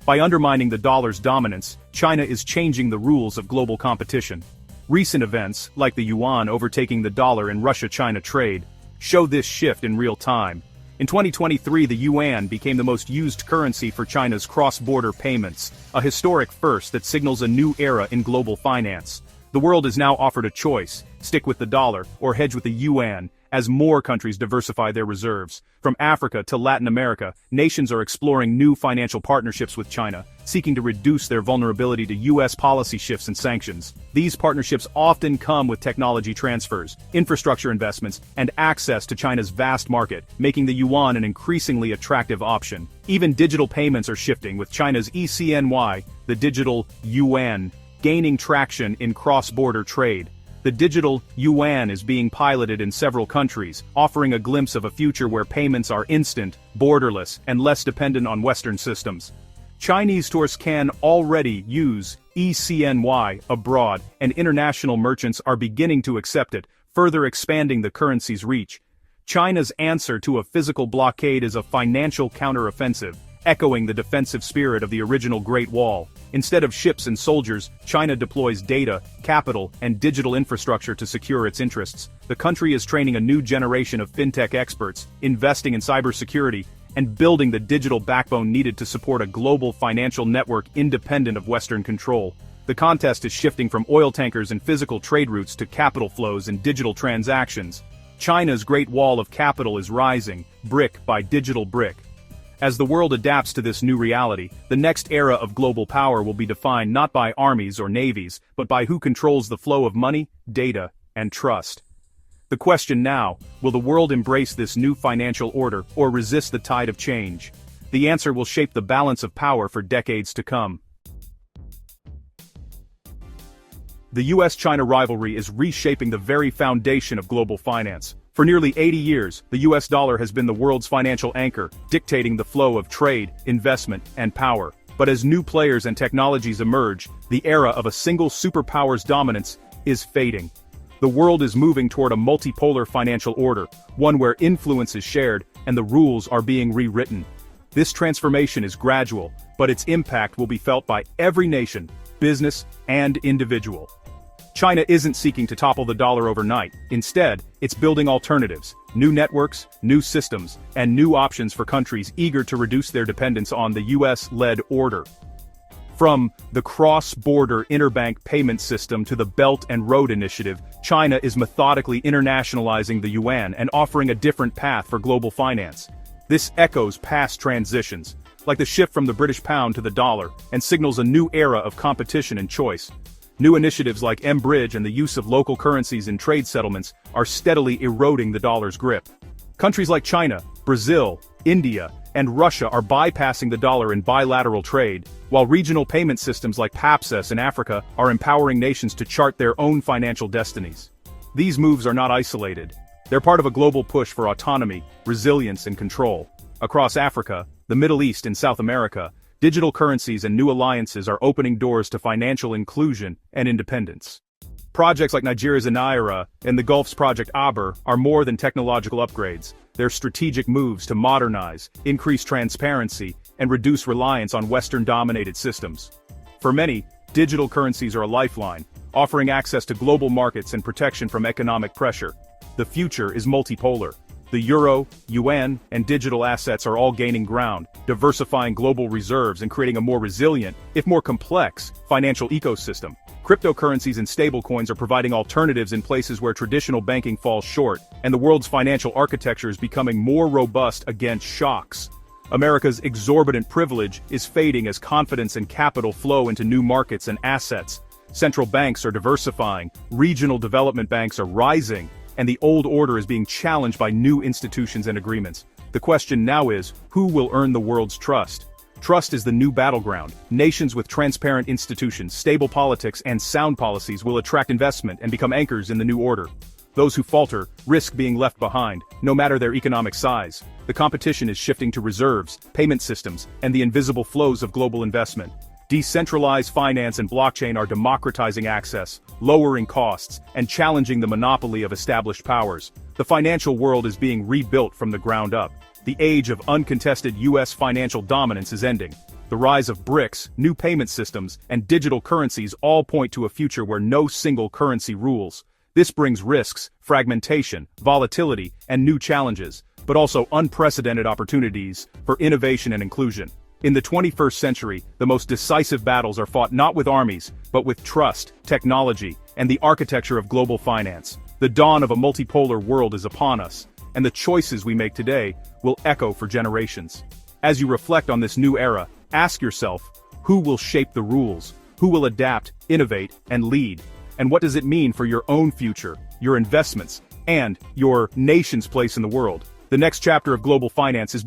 By undermining the dollar's dominance, China is changing the rules of global competition. Recent events, like the yuan overtaking the dollar in Russia-China trade, show this shift in real time. In 2023, the yuan became the most used currency for China's cross-border payments, a historic first that signals a new era in global finance. The world is now offered a choice: stick with the dollar or hedge with the yuan, as more countries diversify their reserves. From Africa to Latin America, nations are exploring new financial partnerships with China, seeking to reduce their vulnerability to U.S. policy shifts and sanctions. These partnerships often come with technology transfers, infrastructure investments, and access to China's vast market, making the yuan an increasingly attractive option. Even digital payments are shifting, with China's ECNY, the digital yuan, gaining traction in cross-border trade. The digital yuan is being piloted in several countries, offering a glimpse of a future where payments are instant, borderless, and less dependent on Western systems. Chinese tourists can already use ECNY abroad, and international merchants are beginning to accept it, further expanding the currency's reach. China's answer to a physical blockade is a financial counteroffensive, echoing the defensive spirit of the original Great Wall. Instead of ships and soldiers, China deploys data, capital, and digital infrastructure to secure its interests. The country is training a new generation of fintech experts, investing in cybersecurity, and building the digital backbone needed to support a global financial network independent of Western control. The contest is shifting from oil tankers and physical trade routes to capital flows and digital transactions. China's Great Wall of capital is rising, brick by digital brick. As the world adapts to this new reality, the next era of global power will be defined not by armies or navies, but by who controls the flow of money, data, and trust. The question now: will the world embrace this new financial order or resist the tide of change? The answer will shape the balance of power for decades to come. The US-China rivalry is reshaping the very foundation of global finance. For nearly 80 years, the US dollar has been the world's financial anchor, dictating the flow of trade, investment, and power. But as new players and technologies emerge, the era of a single superpower's dominance is fading. The world is moving toward a multipolar financial order, one where influence is shared and the rules are being rewritten. This transformation is gradual, but its impact will be felt by every nation, business, and individual. China isn't seeking to topple the dollar overnight. Instead, it's building alternatives, new networks, new systems, and new options for countries eager to reduce their dependence on the US-led order. From the cross-border interbank payment system to the Belt and Road Initiative, China is methodically internationalizing the yuan and offering a different path for global finance. This echoes past transitions, like the shift from the British pound to the dollar, and signals a new era of competition and choice. New initiatives like M-Bridge and the use of local currencies in trade settlements are steadily eroding the dollar's grip. Countries like China, Brazil, India, and Russia are bypassing the dollar in bilateral trade, while regional payment systems like PAPSES in Africa are empowering nations to chart their own financial destinies. These moves are not isolated. They're part of a global push for autonomy, resilience, and control. Across Africa, the Middle East, and South America, digital currencies and new alliances are opening doors to financial inclusion and independence. Projects like Nigeria's Naira and the Gulf's Project Aber are more than technological upgrades. They're strategic moves to modernize, increase transparency, and reduce reliance on Western-dominated systems. For many, digital currencies are a lifeline, offering access to global markets and protection from economic pressure. The future is multipolar. The euro, yuan, and digital assets are all gaining ground, diversifying global reserves and creating a more resilient, if more complex, financial ecosystem. Cryptocurrencies and stablecoins are providing alternatives in places where traditional banking falls short, and the world's financial architecture is becoming more robust against shocks. America's exorbitant privilege is fading as confidence and capital flow into new markets and assets. Central banks are diversifying, regional development banks are rising, and the old order is being challenged by new institutions and agreements. The question now is, who will earn the world's trust? Trust is the new battleground. Nations with transparent institutions, stable politics, and sound policies will attract investment and become anchors in the new order. Those who falter risk being left behind, no matter their economic size. The competition is shifting to reserves, payment systems, and the invisible flows of global investment. Decentralized finance and blockchain are democratizing access, lowering costs, and challenging the monopoly of established powers. The financial world is being rebuilt from the ground up. The age of uncontested U.S. financial dominance is ending. The rise of BRICS, new payment systems, and digital currencies all point to a future where no single currency rules. This brings risks, fragmentation, volatility, and new challenges, but also unprecedented opportunities for innovation and inclusion. In the 21st century, the most decisive battles are fought not with armies, but with trust, technology, and the architecture of global finance. The dawn of a multipolar world is upon us, and the choices we make today will echo for generations. As you reflect on this new era, ask yourself, who will shape the rules? Who will adapt, innovate, and lead? And what does it mean for your own future, your investments, and your nation's place in the world? The next chapter of global finance is